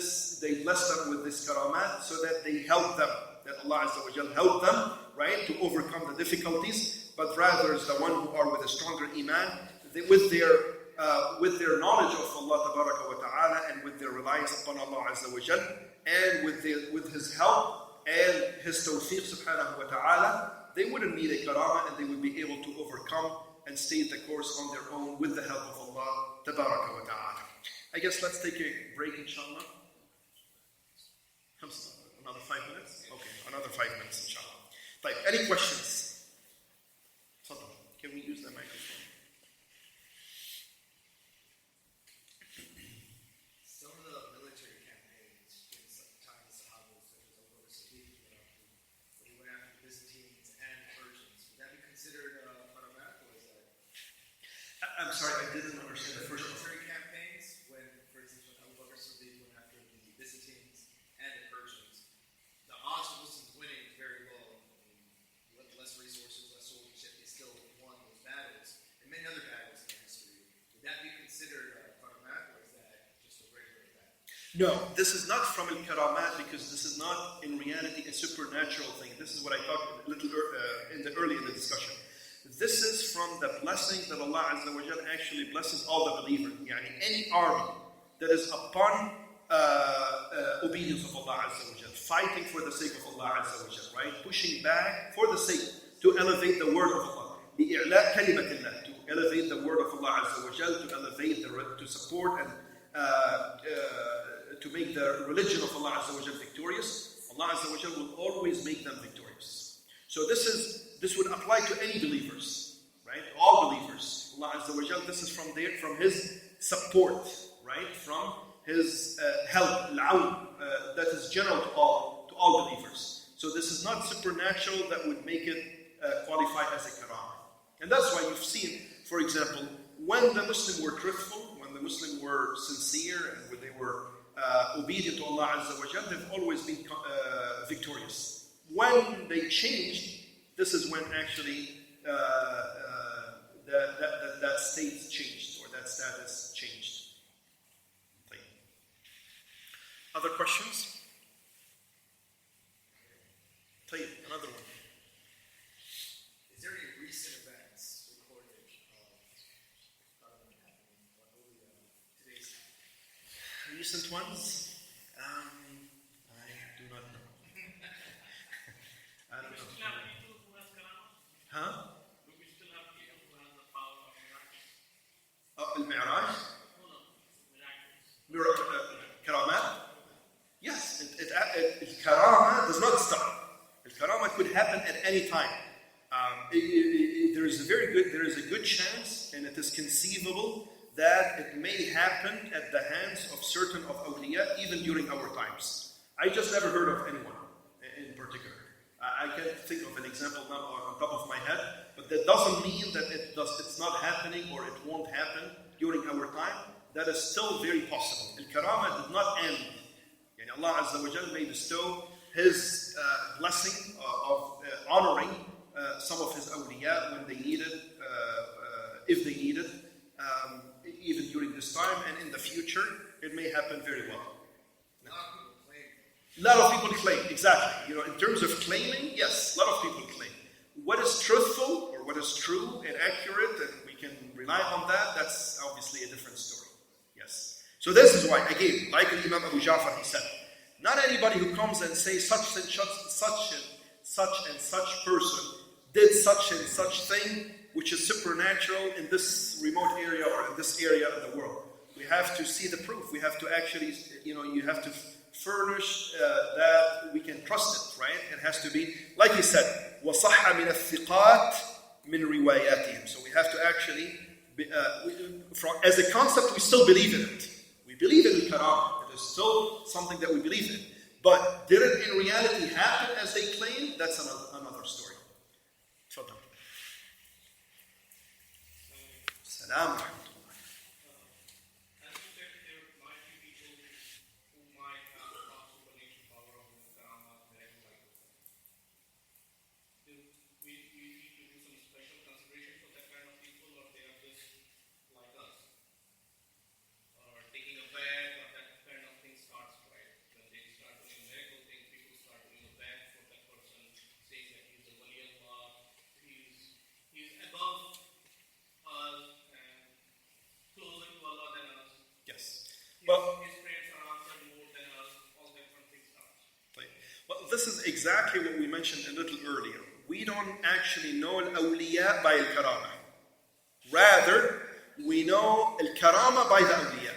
they bless them with this karamat so that they help them, that Allah Azza wa Jal help them, right, to overcome the difficulties, but rather is the one who are with a stronger iman, with their knowledge of Allah Tabaraka wa Ta'ala and with their reliance upon Allah Azza wa Jal and with His help and His tawfiq subhanahu wa ta'ala, they wouldn't need a karama and they would be able to overcome and stay the course on their own with the help of Allah Tabaraka wa Ta'ala. I guess let's take a break, inshallah. Another 5 minutes? Okay, another 5 minutes, inshallah. Any questions? Can we use the microphone?
Some of the military campaigns in time the Sahabas, such as Abu Bakr when he went after the Byzantines and Persians, would that be considered automatic, or is that?
I'm sorry, I didn't understand the first one.
Military campaigns, when, for instance, when Abu Bakr went after the Byzantines and the Persians, the odds of Muslims winning is very low. With less resources, less soldiership, they still won those battles, and many other battles in history. Would that be considered automatic, or is that just a regular battle?
No, this is not from al-karamat, because this is not in reality a supernatural thing. This is what I talked a little early in the discussion. This is from the blessings that Allah Azza wa Jal actually blesses all the believers. Any army that is upon obedience of Allah Azza wa Jal, fighting for the sake of Allah Azza wa Jal, right? Pushing back for the sake to elevate the word of Allah. لِإِعْلَاء كَلِمَةِ اللَّهِ, to elevate the word of Allah Azza wa Jal, to elevate to support and to make the religion of Allah Azza wa Jal victorious. Allah Azza wa Jal will always make them victorious. So this would apply to any believers. from his support, right? From his help, al-awn, that is general to all believers. So this is not supernatural that would make it qualify as a karamah. And that's why you've seen, for example, when the Muslims were truthful, when the Muslims were sincere, and when they were obedient to Allah Azza wa Jal, they've always been victorious. When they changed, this is when actually that state changed, or that status changed. Other questions? Another one.
Is there any recent events recorded of happening today's time?
Recent ones? I do not know. I don't know. Huh?
Do we still have people who have the power of miracles?
Al-Mi'raj?
No, miracles.
Karamat? Yes, Karama does not stop. Karama could happen at any time. There is a good chance, and it is conceivable that it may happen at the hands of certain of awliya even during our times. I just never heard of anyone in particular. I can't think of an example now on top of my head, but that doesn't mean that it's not happening or it won't happen during our time. That is still very possible. Al-Karama did not end. Allah Azza wa Jal may bestow His blessing of honoring some of His awliya when they need it, if they need it, even during this time and in the future, it may happen very well. A lot of people claim, exactly. In terms of claiming, yes, a lot of people claim. What is truthful or what is true and accurate, and we can rely on that, that's obviously a different story. Yes. So this is why, again, like Imam Abu Ja'far, he said, not anybody who comes and says such and such person did such and such thing, which is supernatural in this remote area or in this area of the world. We have to see the proof. We have to actually, you have to furnish that we can trust it, right? It has to be, like he said, وَصَحَّ مِنَ الثِّقَاتِ مِنْ رِوَايَاتِهِمْ. So we have to actually, as a concept, we still believe in it. We believe in al-karam. It is still something that we believe in. But did it in reality happen as they claim? That's another story. Tfadal. Salam. This is exactly what we mentioned a little earlier. We don't actually know al-awliya by al-karama. Rather, we know al-karama by the awliya.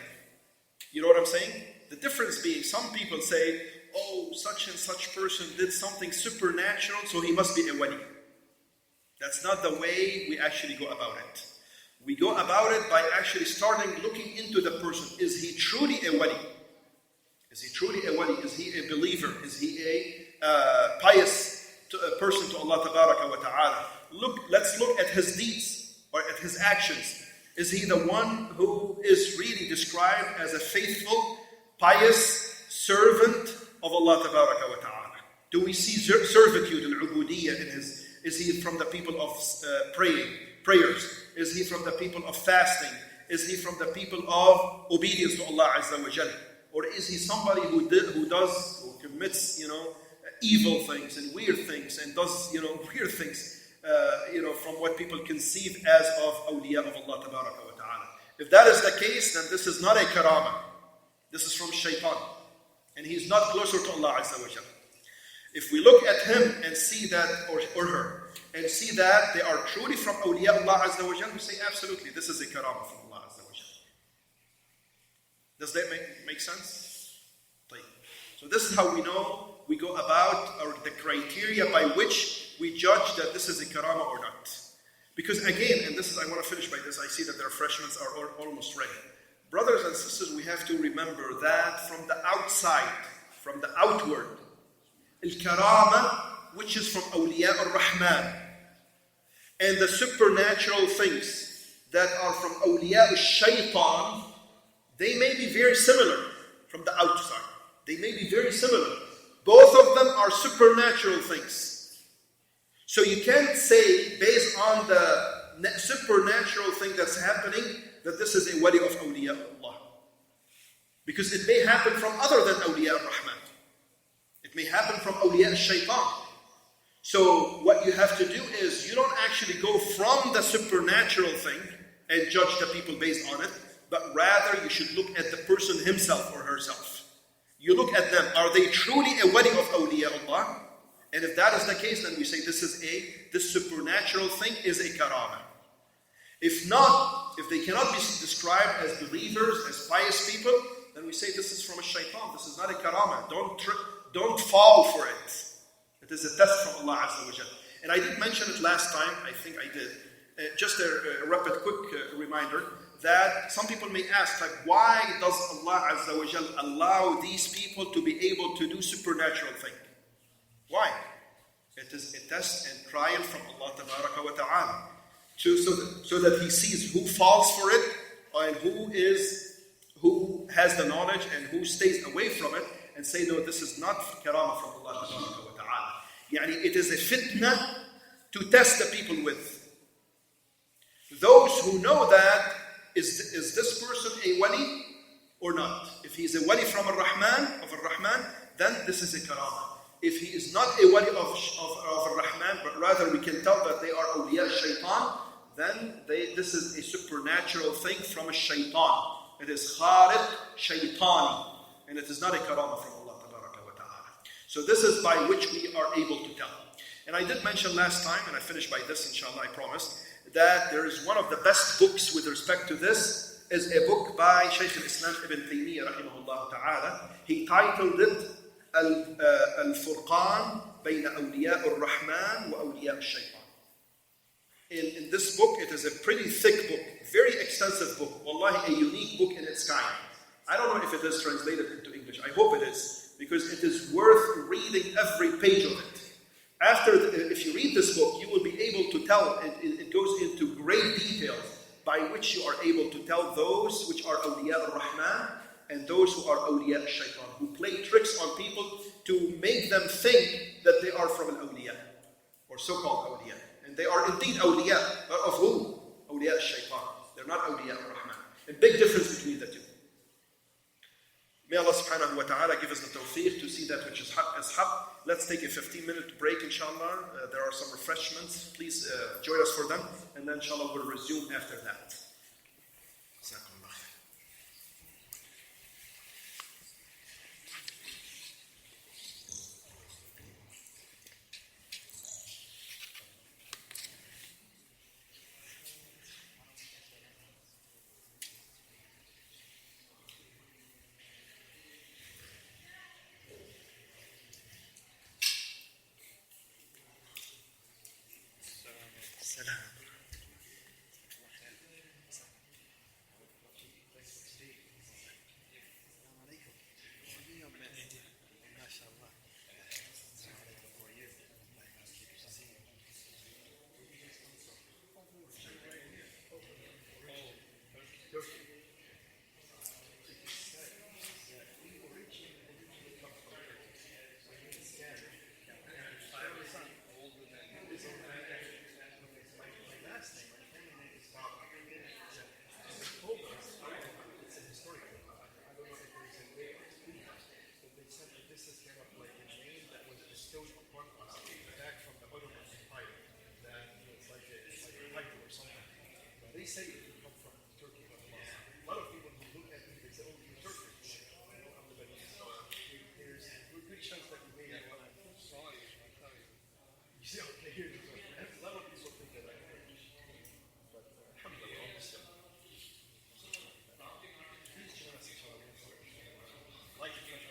You know what I'm saying? The difference being, some people say, oh, such and such person did something supernatural, so he must be a wali. That's not the way we actually go about it. We go about it by actually starting looking into the person. Is he truly a wali? Is he truly a wali? Is he a believer? Is he a pious person to Allah Tabaraka wa Ta'ala? Let's look at his deeds or at his actions. Is he the one who is really described as a faithful, pious servant of Allah Tabaraka wa Ta'ala? Do we see servitude and ubudiyyah in his? Is he from the people of prayers? Is he from the people of fasting? Is he from the people of obedience to Allah Azza wa Jalla? Or is he somebody who commits, evil things and weird things and does, weird things, from what people conceive as of awliya of Allah Tabaraka wa Ta'ala? If that is the case, then this is not a karama. This is from shaitan. And he's not closer to Allah Azza wa Jalla. If we look at him and see that, or her, and see that they are truly from awliya Allah Azza wa Jalla, we say absolutely, this is a karama from Allah Azza wa Jalla. Does that make sense? So this is how we know, we go about, or the criteria by which we judge that this is a karama or not. Because again, and this is, I want to finish by this, I see that the refreshments are almost ready. Brothers and sisters, we have to remember that from the outside, from the outward, al-karama, which is from awliya ar-Rahman, and the supernatural things that are from awliya al-shaytan, they may be very similar from the outside. They may be very similar. Both of them are supernatural things. So you can't say, based on the supernatural thing that's happening, that this is a wali of awliya Allah. Because it may happen from other than awliya ar-Rahman. It may happen from awliya al-shaytan. So what you have to do is, you don't actually go from the supernatural thing and judge the people based on it, but rather you should look at the person himself or herself. You look at them, are they truly a wali of awliya Allah? And if that is the case, then we say this supernatural thing is a karama. If not, if they cannot be described as believers, as pious people, then we say this is from a shaitan. This is not a karama. Don't fall for it. It is a test from Allah Azza wa Jal. And I did mention it last time. I think I did. Just a rapid, quick reminder that some people may ask, like, why does Allah Azza wa Jal allow these people to be able to do supernatural things? Why? It is a test and trial from Allah Tabaraka wa Ta'ala. So that He sees who falls for it and who has the knowledge and who stays away from it, and say, no, this is not karama from Allah Tabaraka wa Ta'ala. Yani it is a fitna to test the people with. Those who know that, is this person a wali or not? If he is a wali from Ar-Rahman, then this is a karama. If he is not a wali of Ar-Rahman, but rather we can tell that they are awliya shaitan, then this is a supernatural thing from a shaitan. It is kharib shaitani, and it is not a karama from Allah Tabaraka wa Ta'ala. So this is by which we are able to tell. And I did mention last time, and I finished by this, inshallah, I promised, that there is one of the best books with respect to this, is a book by Shaykh al-Islam Ibn Taymiyyah rahimahullah ta'ala. He titled it Al-Furqan Bayna Awliya Ar-Rahman wa Awliya Al-Shaytan. In this book, it is a pretty thick book, very extensive book, wallahi, a unique book in its kind. I don't know if it is translated into English. I hope it is, because it is worth reading every page of it. If you read this book, you will be able to tell, it goes into great details by which you are able to tell those which are awliya ar-Rahman and those who are awliya al-Shaytan, who play tricks on people to make them think that they are from al-awliya, or so-called awliya. And they are indeed awliya, but of who? Awliya al-Shaytan. They're not awliya ar-Rahman. A big difference between the two. May Allah subhanahu wa ta'ala give us the tawfiq to see that which is haq as haq. Let's take a 15-minute break, inshallah. There are some refreshments. Please join us for them. And then, inshallah, we'll resume after that. They say it will come from Turkey, but a lot of people who look at me, they say, oh, you're Turkish. I'm Lebanese. There's a good chance that you may have one. You say, okay, here you go. A lot of people think that I'm Turkish. But alhamdulillah, I'm Muslim. Please join us, inshallah. Like it.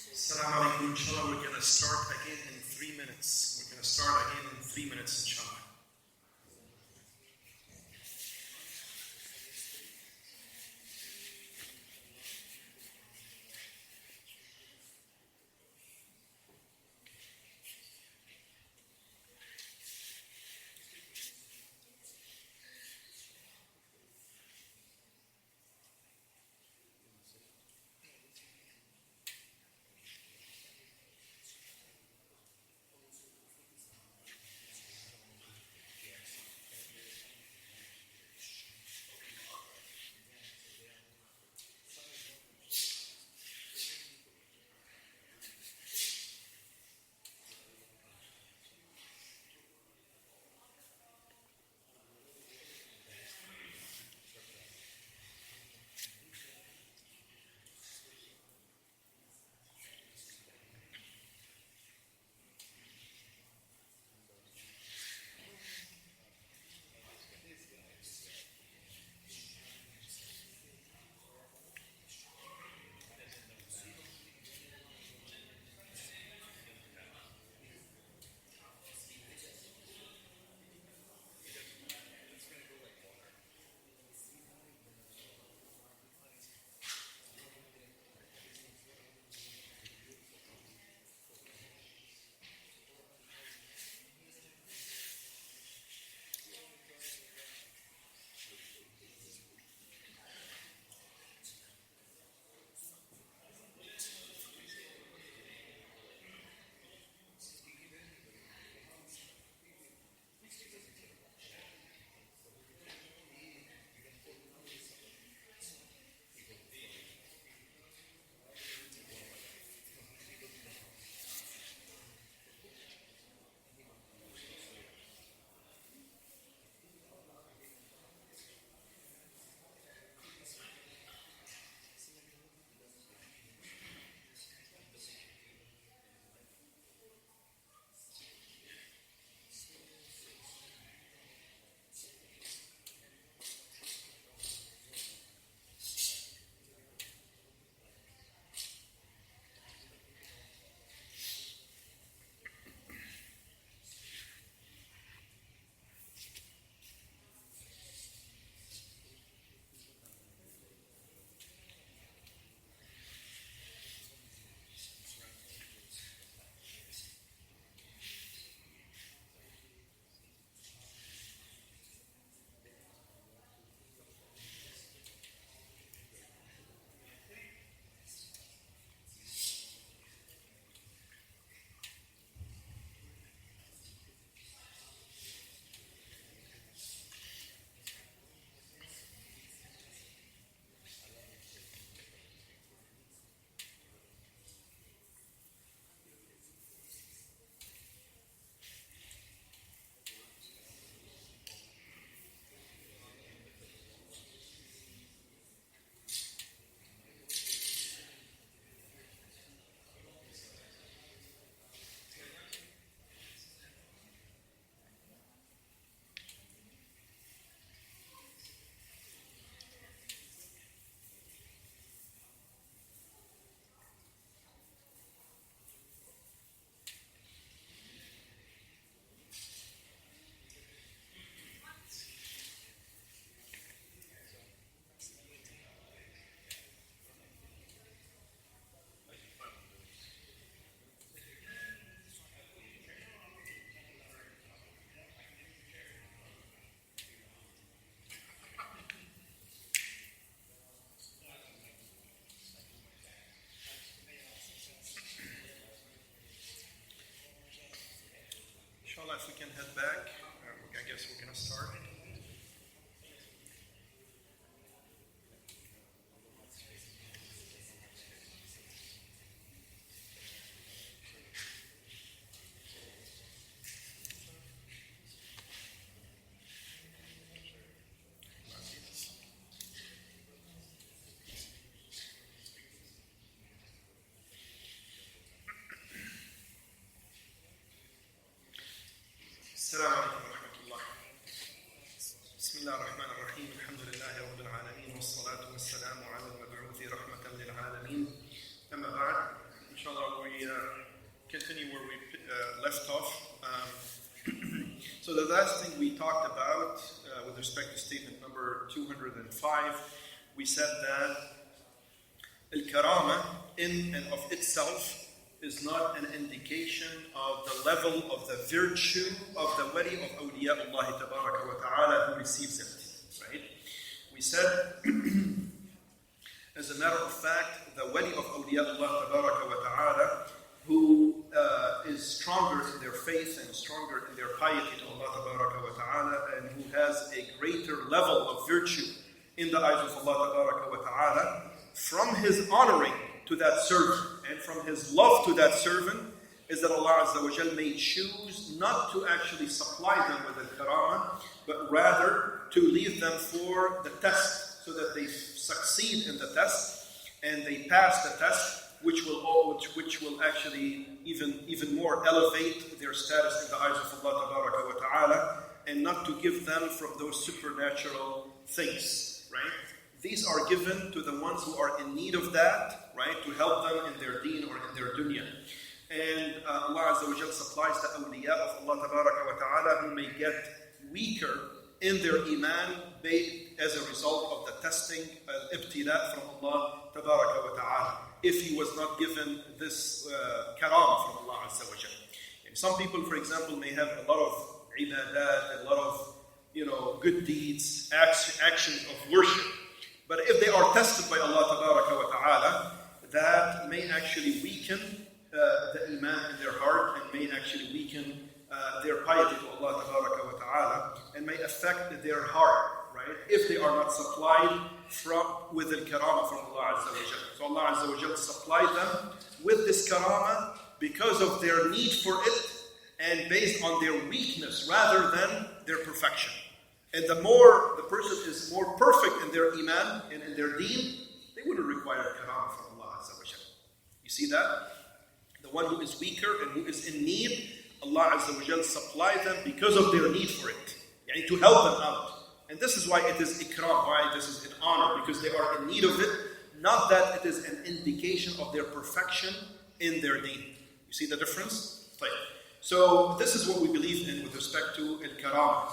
Assalamu alaikum. Inshallah, we're going to start again in 3 minutes. We're going to start again in 3 minutes, inshallah. Inshallah, if we can head back, I guess we're going to start. Assalamu alaikum wa rahmatullah. we continue where we left off. So the last thing we talked about with respect to statement number 205, we said that al-karama in and of itself is not an indication of the level of the virtue of the wali of awliya Allah tabaraka wa ta'ala who receives it. Right? We said, as a matter of fact, the wali of awliya Allah tabaraka wa ta'ala who is stronger in their faith and stronger in their piety to Allah tabaraka wa ta'ala, and who has a greater level of virtue in the eyes of Allah tabaraka wa ta'ala, from his honoring to that servant and from his love to that servant, is that Allah Azza wa Jal may choose not to actually supply them with al-karama, but rather to leave them for the test, so that they succeed in the test and they pass the test, which will actually even more elevate their status in the eyes of Allah tabaraka wa ta'ala, and not to give them from those supernatural things, right? These are given to the ones who are in need of that, right? To help them in their deen or in their dunya. And Allah Azza wa Jal supplies the awliya of Allah tabaraka wa ta'ala who may get weaker in their iman as a result of the testing, ibtila from Allah tabaraka wa ta'ala, if he was not given this karama from Allah Azza wa Jal. And some people, for example, may have a lot of ibadat, a lot of good deeds, actions of worship. But if they are tested by Allah tabaraka wa ta'ala, that may actually weaken the iman in their heart, and may actually weaken their piety to Allah tabaraka wa ta'ala, and may affect their heart, right? If they are not supplied with al-karama from Allah Azza wa Jal. So Allah Azza wa Jal supplied them with this karama because of their need for it, and based on their weakness rather than their perfection. And the more the person is more perfect in their iman and in their deen, they wouldn't require karama from Allah Azza wa Jal. You see that? The one who is weaker and who is in need, Allah Azza wa Jal supply them because of their need for it. Yani to help them out. And this is why it is ikram, why this is an honor, because they are in need of it, not that it is an indication of their perfection in their deen. You see the difference? So this is what we believe in with respect to al-karama.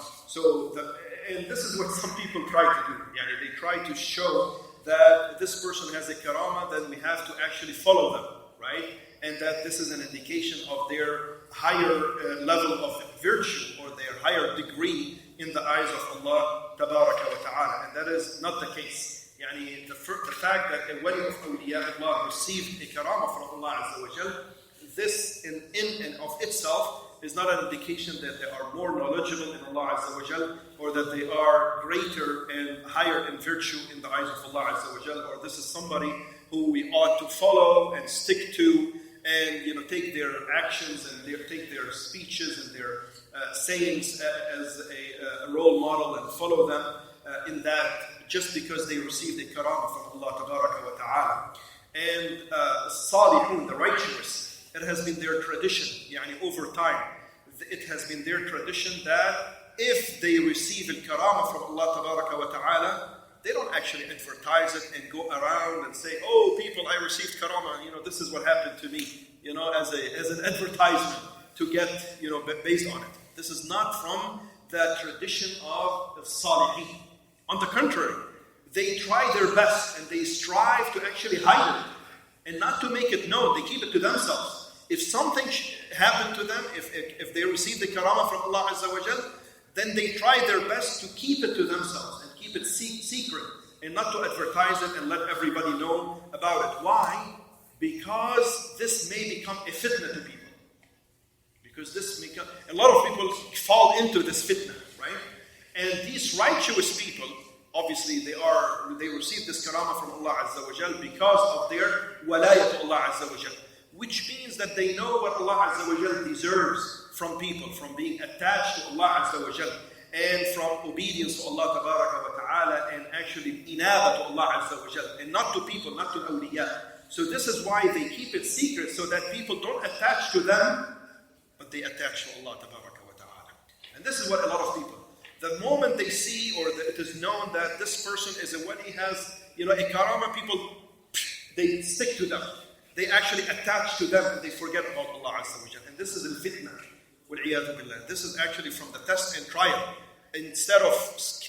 And this is what some people try to do. Yani they try to show that this person has a karama, then we have to actually follow them, right? And that this is an indication of their higher level of virtue or their higher degree in the eyes of Allah tabaraka wa ta'ala. And that is not the case. Yani the fact that a wali of awliya Allah received a karama from Allah Azza wa Jal, this in and of itself is not an indication that they are more knowledgeable in Allah Azza wa Jal, or that they are greater and higher in virtue in the eyes of Allah Azza wa Jal, or this is somebody who we ought to follow and stick to, and take their actions and take their speeches and their sayings as a role model, and follow them in that, just because they received a karama from Allah tabaraka wa ta'ala. And salihun, the righteous, it has been their tradition, over time, it has been their tradition that if they receive al-karama from Allah tabaraka wa ta'ala, they don't actually advertise it and go around and say, oh, people, I received karama, this is what happened to me, as an advertisement to get, based on it. This is not from the tradition of the salihin. On the contrary, they try their best and they strive to actually hide it and not to make it known. They keep it to themselves. If something happened to them, if they received the karama from Allah Azza wa Jal, then they try their best to keep it to themselves and keep it secret, and not to advertise it and let everybody know about it. Why? Because this may become a fitna to people. Because a lot of people fall into this fitna, right? And these righteous people, obviously they receive this karama from Allah Azza wa Jal because of their walaya to Allah Azza wa Jal, which means that they know what Allah Azza wa Jal deserves from people, from being attached to Allah Azza wa Jal, and from obedience to Allah Tabaraka wa Ta'ala, and actually inaba to Allah Azza wa Jal, and not to people, not to awliya. So this is why they keep it secret, so that people don't attach to them, but they attach to Allah Tabaraka wa Ta'ala. And this is what a lot of people, the moment they see, or it is known that this person is a wali, has a karama, people, they stick to them. they actually attach to them and they forget about Allah Azza wa Jal. And this is al-fitna. Wal-'iyadhu billah. This is actually from the test and trial. Instead of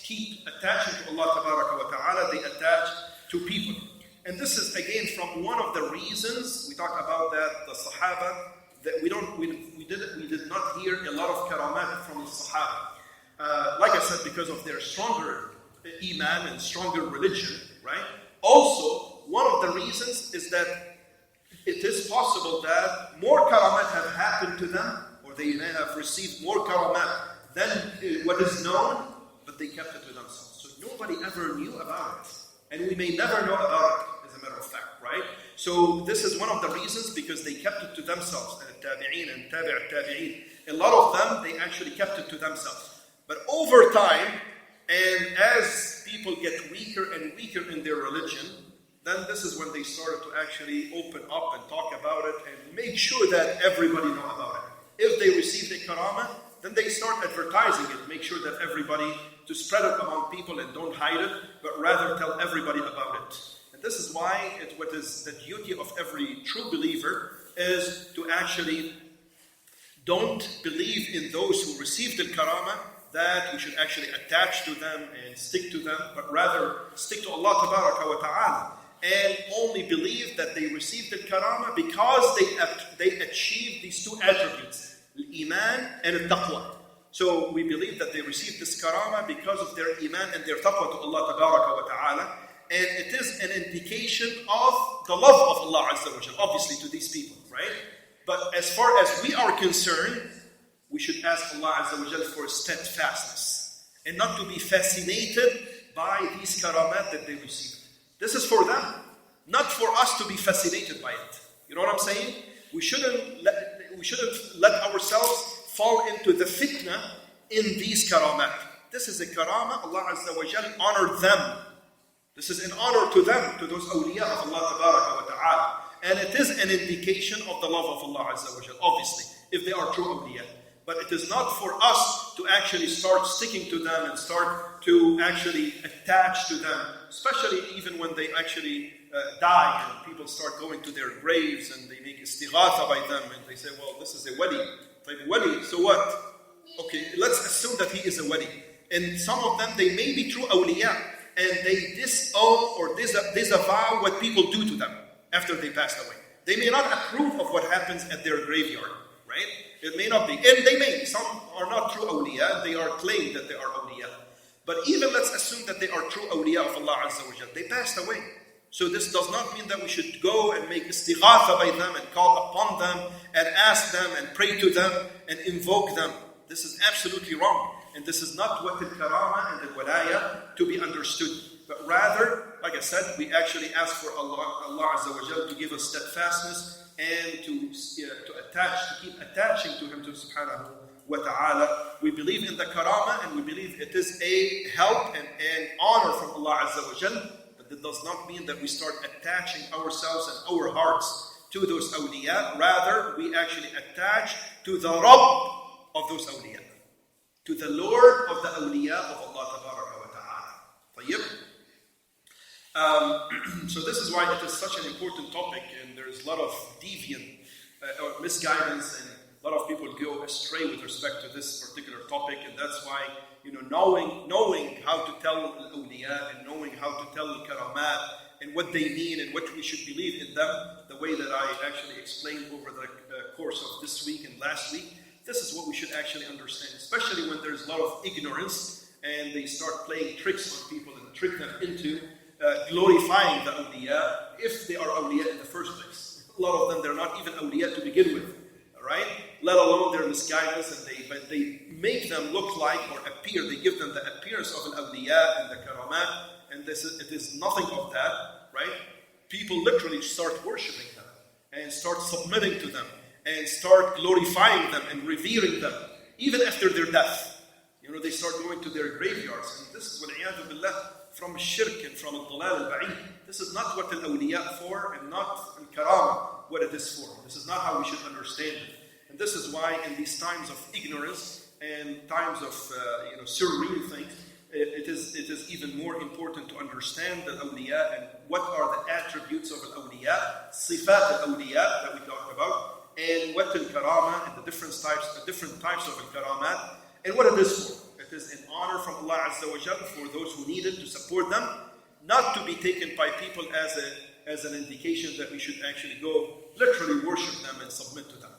keep attaching to Allah Tabaraka wa Ta'ala, they attach to people. And this is again from one of the reasons we talk about that the Sahaba, that we did not hear a lot of karamat from the Sahaba. Like I said, because of their stronger iman and stronger religion, right? Also, one of the reasons is that it is possible that more karamat have happened to them, or they may have received more karamat than what is known, but they kept it to themselves. So nobody ever knew about it. And we may never know about it, as a matter of fact, right? So this is one of the reasons, because they kept it to themselves. And tabi'een and tabi'een, a lot of them, they actually kept it to themselves. But over time, and as people get weaker and weaker in their religion, then this is when they started to actually open up and talk about it and make sure that everybody know about it. If they received a karamah, then they start advertising it, make sure that everybody, to spread it among people and don't hide it, but rather tell everybody about it. And this is why what is the duty of every true believer is to actually don't believe in those who received the karamah, that we should actually attach to them and stick to them, but rather stick to Allah Tabaraka wa Ta'ala. And only believe that they received the karamah because they achieved these two attributes, al-iman and al-taqwa. So we believe that they received this karamah because of their iman and their taqwa to Allah Tabaraka wa Ta'ala. And it is an indication of the love of Allah Azza wa Jal, obviously to these people, right? But as far as we are concerned, we should ask Allah Azza wa Jal for steadfastness and not to be fascinated by these karamat that they received. This is for them, not for us to be fascinated by it. You know what I'm saying? We shouldn't let ourselves fall into the fitna in these karamat. This is a karamah, Allah Azza wa Jal honored them. This is an honor to them, to those awliya of Allah Tabaraka wa Ta'ala. And it is an indication of the love of Allah Azza wa Jal, obviously, if they are true awliya. But it is not for us to actually start sticking to them and start to actually attach to them, especially even when they actually die and people start going to their graves and they make istighatha by them and they say, well, this is a wali. Like, wali, so what? Okay, let's assume that he is a wali. And some of them, they may be true awliya and they disown or disavow what people do to them after they passed away. They may not approve of what happens at their graveyard, right? It may not be. And they may. Some are not true awliya. They are claimed that they are awliya. But even let's assume that they are true awliya of Allah Azza wa Jal. They passed away. So this does not mean that we should go and make istighatha by them and call upon them and ask them and pray to them and invoke them. This is absolutely wrong. And this is not what the karama and the walaya to be understood. But rather, like I said, we actually ask for Allah Azza wa Jal to give us steadfastness and to keep attaching to Him, to Subhanahu wa Ta'ala. We believe in the karama and we believe it is a help and an honor from Allah Azza wa Jal. But that does not mean that we start attaching ourselves and our hearts to those awliya. Rather, we actually attach to the Rabb of those awliya, to the Lord of the awliya of Allah Tabaraka wa Ta'ala. Tayyib? So this is why it is such an important topic, and there's a lot of deviant or misguidance, and a lot of people go astray with respect to this particular topic, and that's why, knowing how to tell al-awliya and knowing how to tell al-karamat and what they mean and what we should believe in them, the way that I actually explained over the course of this week and last week, this is what we should actually understand, especially when there's a lot of ignorance and they start playing tricks on people and trick them into glorifying the awliya, if they are awliya in the first place. A lot of them, they're not even awliya to begin with, right? Let alone their misguidance, and they make them look like or appear, they give them the appearance of an awliya and the karamat, and it is nothing of that, right? People literally start worshipping them and start submitting to them and start glorifying them and revering them, even after their death. They start going to their graveyards, and this is wal-'iyadhu billah, from shirk and from al-dalal al-ba'id. This is not what al-awliya for and not al-karama what it is for. This is not how we should understand it. And this is why in these times of ignorance and times of surreal things, it is even more important to understand the awliya and what are the attributes of al-awliya, sifat al-awliya that we talked about, and what al-karama and the different types of al-karamat, and what it is for. It is an honor from Allah Azza wa Jal for those who need it to support them, not to be taken by people as an indication that we should actually go literally worship them and submit to them.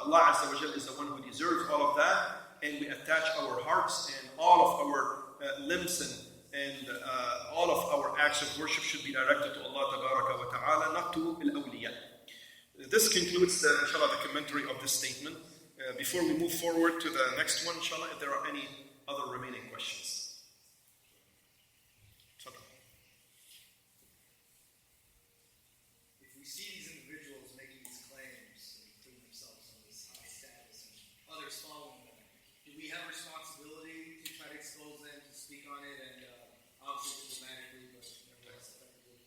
Allah Azza wa Jal is the one who deserves all of that, and we attach our hearts and all of our limbs and all of our acts of worship should be directed to Allah Tabaraka wa Ta'ala, not to al-awliya. This concludes, inshallah, the commentary of this statement. Before we move forward to the next one, inshallah, if there are any other remaining questions.
If we see these individuals making these claims and putting themselves on this high status and others following them, do we have a responsibility to try to expose them, to speak on it, and obviously diplomatically, but nevertheless effectively?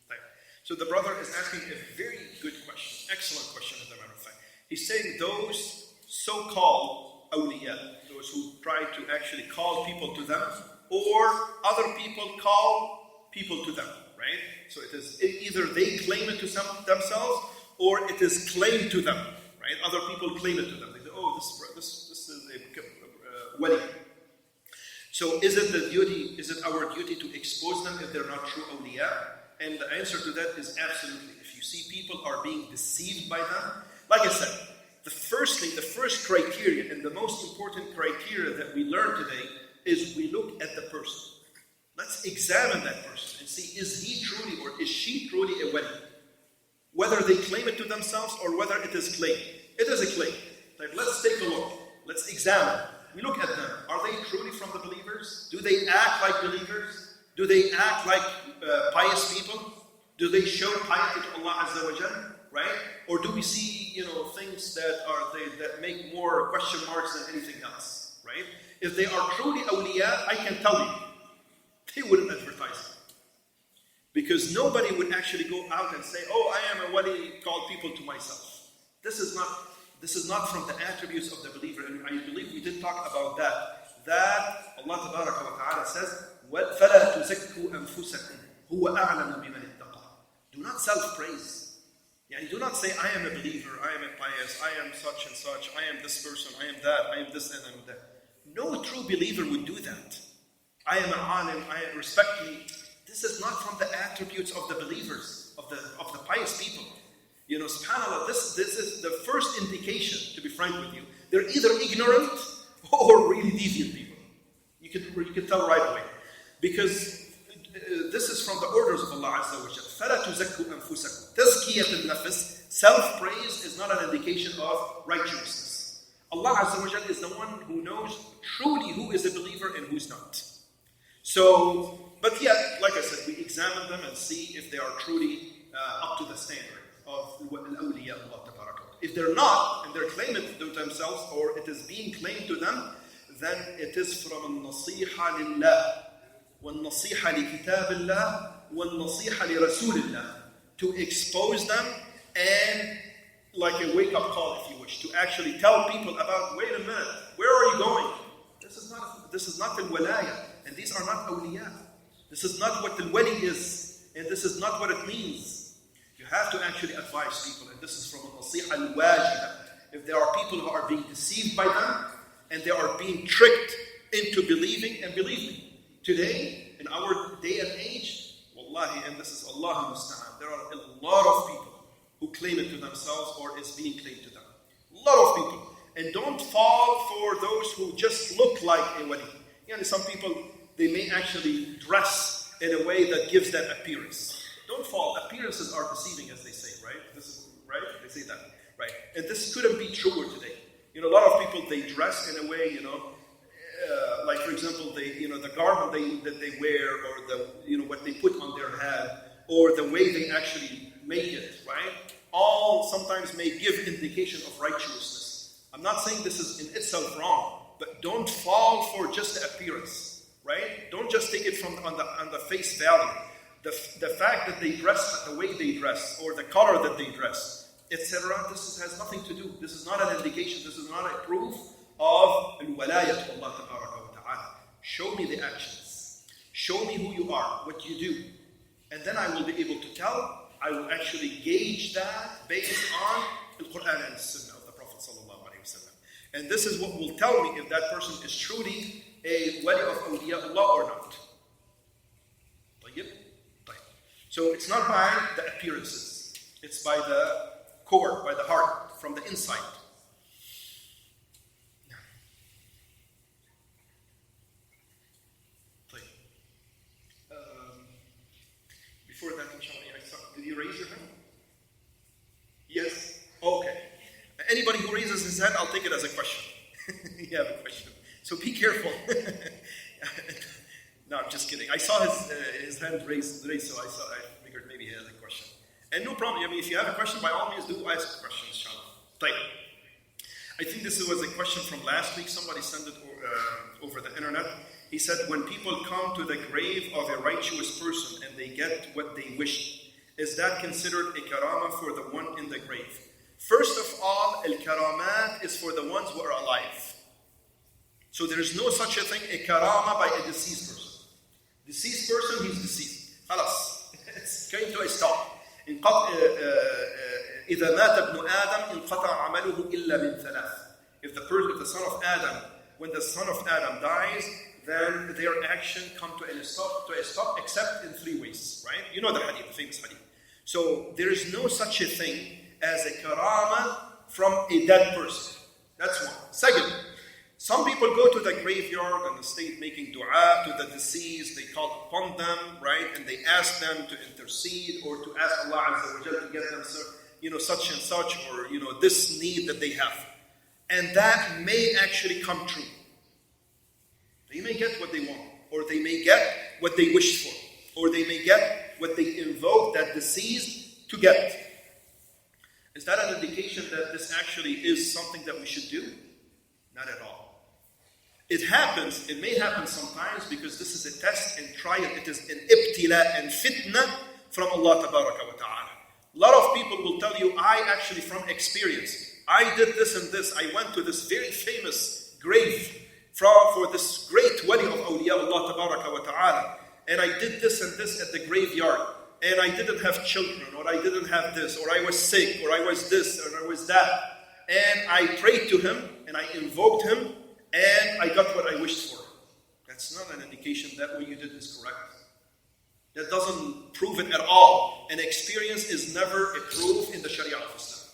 So the brother is asking a very good question, excellent question as a matter of fact. He's saying those so-called awliya, those who try to actually call people to them, or other people call people to them, right? So it is either they claim it to themselves, or it is claimed to them, right? Other people claim it to them. They say, oh, this is a wali. So is it our duty to expose them if they're not true awliya? And the answer to that is absolutely. If you see people are being deceived by them, like I said, the first criteria and the most important criteria that we learn today is we look at the person. Let's examine that person and see, is he truly or is she truly a wali? Whether they claim it to themselves or whether it is claimed. It is a claim. Like, let's take a look. Let's examine. We look at them. Are they truly from the believers? Do they act like believers? Do they act like pious people? Do they show piety to Allah Azza wa Jal? Right? Or do we see, things that make more question marks than anything else? Right? If they are truly awliya, I can tell you, they wouldn't advertise it. Because nobody would actually go out and say, oh, I am a wali, call people to myself. This is not from the attributes of the believer, and I believe we did talk about that. That Allah Tabaraka wa Ta'ala says, فَلَا تُزَكُّوا أَنفُسَكُمْ هُوَ أَعْلَمُ بِمَنِ اتَّقَى. Do not self-praise. Do not say, I am a believer, I am a pious, I am such and such, I am this person, I am that, I am this and I am that. No true believer would do that. I am an alim, I respect me. This is not from the attributes of the believers, of the pious people. SubhanAllah, this is the first indication, to be frank with you. They're either ignorant or really deviant people. You can tell right away. Because this is from the orders of Allah Azza wa Jal. فَلَا تُزَكُّوا أَنفُسَكُمْ. تَزْكِيَةُ النَّفْسِ. Self-praise is not an indication of righteousness. Allah Azza wa Jal is the one who knows truly who is a believer and who's not. So, but yet, like I said, we examine them and see if they are truly up to the standard of al-awliya Allah Tabaraka. If they're not, and they're claiming it to themselves, or it is being claimed to them, then it is from al-nasiha lillah, wal-nasiha li kitab Allah, wal-nasiha li rasulillah, to expose them and like a wake-up call, if you wish, to actually tell people about, wait a minute, where are you going? This is not al-walaya, and these are not awliya. This is not what al-wali is, and this is not what it means. You have to actually advise people, and this is from al-nasiha al-wajiba. If there are people who are being deceived by them, and they are being tricked into believing, and believe me, today, in our day and age, wallahi, and this is Allah musta'an, there are a lot of people who claim it to themselves or is being claimed to them. A lot of people. And don't fall for those who just look like a wali. Some people, they may actually dress in a way that gives that appearance. Don't fall. Appearances are deceiving, as they say, right? This is right. They say that, right? And this couldn't be truer today. A lot of people, they dress in a way, like for example, the garment that they wear, or the what they put on their head, or the way they actually make it, right? All sometimes may give indication of righteousness. I'm not saying this is in itself wrong, but don't fall for just the appearance, right? Don't just take it from on the face value. The fact that they dress the way they dress, or the color that they dress, etc. This has nothing to do. This is not an indication. This is not a proof of al-walaya to Allah Tabaraka wa Ta'ala. Show me the actions. Show me who you are, what you do. And then I will be able to tell. I will actually gauge that based on the Quran and the Sunnah of the Prophet sallallahu alaihi wasallam. And this is what will tell me if that person is truly a wali of awliya Allah or not. طيب? طيب. So it's not by the appearances. It's by the core, by the heart, from the inside. Before that, inshallah, I saw, did you raise your hand? Yes? Okay. Anybody who raises his hand, I'll take it as a question. You have a question. So be careful. No, I'm just kidding. I saw his hand raised, so I figured maybe he has a question. And no problem. I mean, if you have a question, by all means, do ask questions, inshallah. Type. I think this was a question from last week. Somebody sent it over the internet. He said, when people come to the grave of a righteous person and they get what they wish, is that considered a karama for the one in the grave? First of all, al-karamat is for the ones who are alive. So there is no such a thing, a karama by a deceased person. Deceased person, he's deceased. Khalas. It's going to a stop. إذا مات ابن آدم انقطع عمله إلا من ثلاث. If the son of Adam, when the son of Adam dies, then their action come to a stop except in 3 ways, right? You know the hadith, the famous hadith. So there is no such a thing as a karama from a dead person. That's one. Second, some people go to the graveyard and they stay making dua to the deceased. They call upon them, right? And they ask them to intercede or to ask Allah Azza wa Jalla to get them, such and such, or, this need that they have. And that may actually come true. They may get what they want, or they may get what they wish for, or they may get what they invoke that deceased to get. Is that an indication that this actually is something that we should do? Not at all. It happens, it may happen sometimes because this is a test and trial. It is an ibtila and fitna from Allah Tabaraka wa Ta'ala. A lot of people will tell you, I actually from experience, I did this and this. I went to this very famous grave for this great wali of awliya Allah Tabaraka wa Ta'ala. And I did this and this at the graveyard. And I didn't have children, or I didn't have this, or I was sick, or I was this, or I was that. And I prayed to him, and I invoked him, and I got what I wished for. That's not an indication that what you did is correct. That doesn't prove it at all. An experience is never a proof in the Sharia of Islam.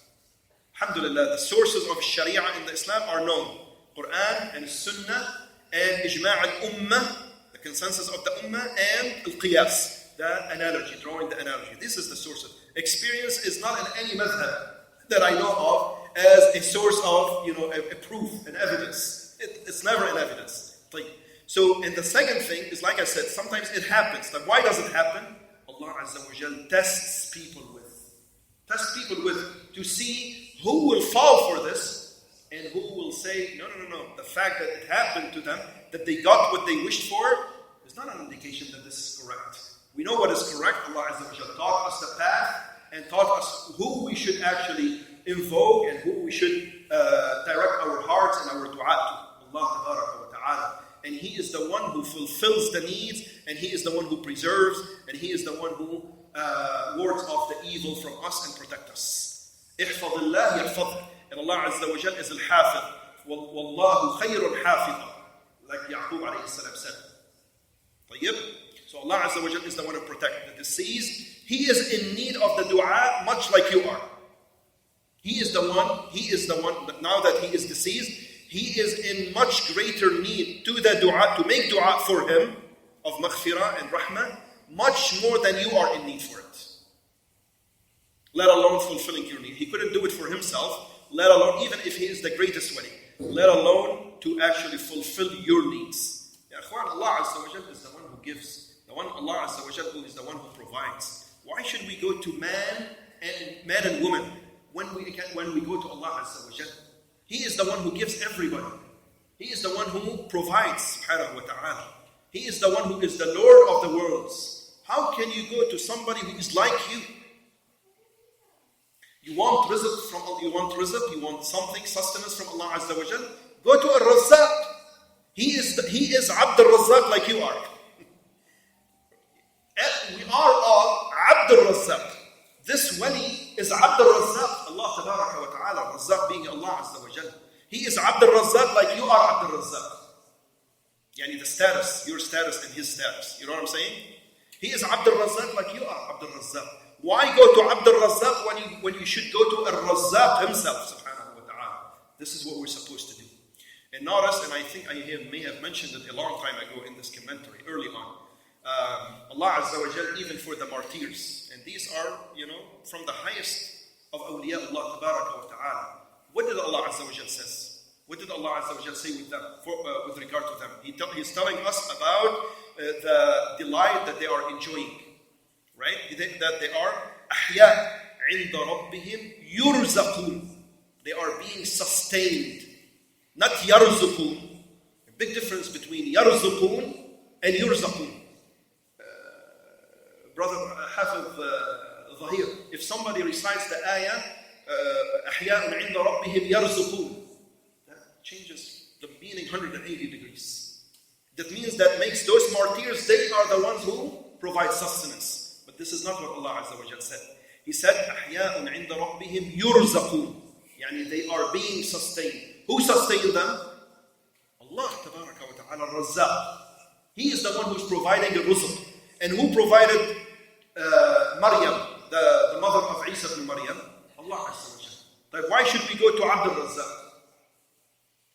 Alhamdulillah, the sources of Sharia in the Islam are known. Quran and Sunnah and Ijma' al-Ummah, the consensus of the Ummah, and al-Qiyas, the analogy, drawing the analogy. This is the source of experience. Is not in any madhab that I know of as a source of, a proof, an evidence. It's never an evidence. So, and the second thing is, like I said, sometimes it happens. Now, why does it happen? Allah Azza wa Jal tests people with to see who will fall for this and who will say, no. The fact that it happened to them, that they got what they wished for, is not an indication that this is correct. We know what is correct. Allah Azza wa Jal taught us the path and taught us who we should actually invoke and who we should direct our hearts and our dua to. Allah Tabaraka wa Ta'ala. And He is the one who fulfills the needs, and He is the one who preserves, and He is the one who wards off the evil from us and protect us. احفظ الله يحفظك. And Allah Azza wa Jal is al-Hafidh. Wallahu khayrul hafidh. Like Yaqub alayhi salam said. طيب? So Allah Azza wa Jal is the one who protects the deceased. He is in need of the dua much like you are. He is the one, now that he is deceased, he is in much greater need to the dua, to make dua for him of maghfirah and rahmah, much more than you are in need for it. Let alone fulfilling your need. He couldn't do it for himself, let alone, even if he is the greatest wali, let alone to actually fulfill your needs. Ya Akhwan, Allah Azza wa Jal is the one who gives. Allah Azza wa Jal is the one who provides. Why should we go to man and woman when we go to Allah Azza wa Jal? He is the one who gives everybody. He is the one who provides, subhanahu wa ta'ala. He is the one who is the Lord of the worlds. How can you go to somebody who is like you? You want rizq you want something, sustenance from Allah Azza wa Jal? Go to Ar-Razzaq. He is Abd al-Razzaq like you are. Abdul Razzaq. This wali is Abdul Razzaq. Allah Tabaraka wa Ta'ala, Razzaq being Allah Azza wa Jal. He is Abdul Razzaq like you are Abdul Razzaq. Yani the status, your status and his status. You know what I'm saying? He is Abdul Razzaq like you are Abdul Razzaq. Why go to Abdul Razzaq when you should go to Al-Razzaq himself, subhanahu wa ta'ala? This is what we're supposed to do. And notice, and I think I may have mentioned it a long time ago in this commentary, early on, Allah Azza wa Jal, even for the martyrs, and these are, from the highest of awliya Allah Tabaraka wa Ta'ala. What did Allah Azza wa Jal says? What did Allah Azza wa Jal say with them, with regard to them? He's telling us about the delight that they are enjoying, right? That they are أحياء عند ربهم يرزقون. They are being sustained, not يرزقون. A big difference between يرزقون and يرزقون. Brother Hafiz Zahir, if somebody recites the ayah أحياء عند ربهم يرزقون, that changes the meaning 180 degrees. That means that makes those martyrs, they are the ones who provide sustenance. But this is not what Allah Azza wa Jal said. He said أحياء عند ربهم يرزقون. Yani they are being sustained. Who sustained them? Allah Tabaraka wa Ta'ala, Razzaq. He is the one who's providing the rizq. And who provided Maryam, the mother of Isa ibn Maryam? Allah Azza wa Jal. Why should we go to Abdul Razzaq?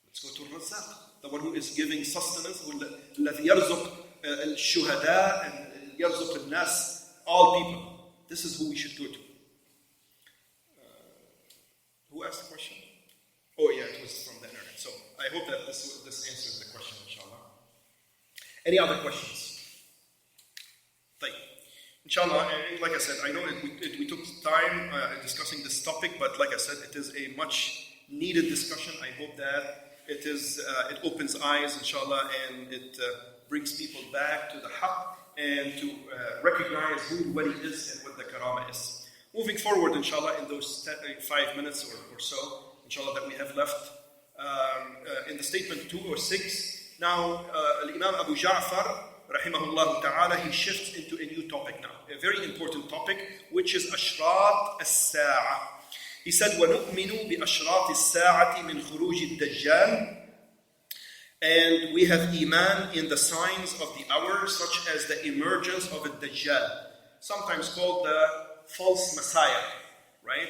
Let's go to Razzaq, the one who is giving sustenance, الذي يرزق الشهداء and يرزق الناس, all people. This is who we should go to. Who asked the question? Oh yeah, it was from the internet. So I hope that this answers the question, inshallah. Any other questions? Inshallah, like I said, I know we took time discussing this topic, but like I said, it is a much needed discussion. I hope that it opens eyes, inshallah, and it brings people back to the haqq and to recognize who wali is and what the karama is. Moving forward, inshallah, in those 5 minutes or so, inshallah, that we have left, in the statement 206, now Imam Abu Ja'far, rahimahullah ta'ala, he shifts into a new topic now, a very important topic, which is Ashrat as-Sa'a. He said, وَنُؤْمِنُ بِأَشْرَاطِ السَّاعَةِ مِنْ خُرُوجِ الدَّجَّالِ. And we have iman in the signs of the hour, such as the emergence of a Dajjal, sometimes called the false Messiah, right?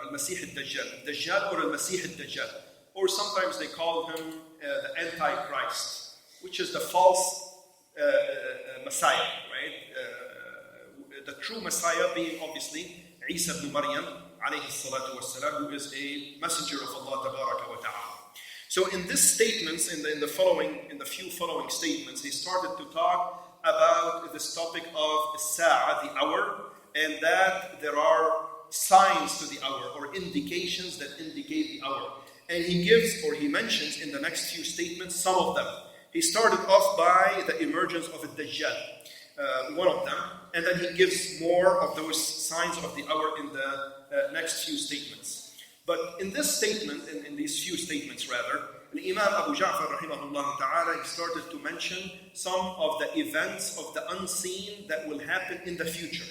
Al-Masih al-Dajjal, Dajjal or Al-Masih al-Dajjal. Or sometimes they call him the Antichrist, which is the false Messiah, right? The true Messiah being obviously Isa ibn Maryam, alayhi salatu wassalam, who is a messenger of Allah Tabaraka wa Ta'ala. So in these statements, in the few following statements, he started to talk about this topic of Sa'a, the hour, and that there are signs to the hour or indications that indicate the hour. And he mentions in the next few statements some of them. He started off by the emergence of a Dajjal, one of them, and then he gives more of those signs of the hour in the next few statements. But in this statement, in these few statements rather, the Imam Abu Ja'far rahimahullah ta'ala, he started to mention some of the events of the unseen that will happen in the future,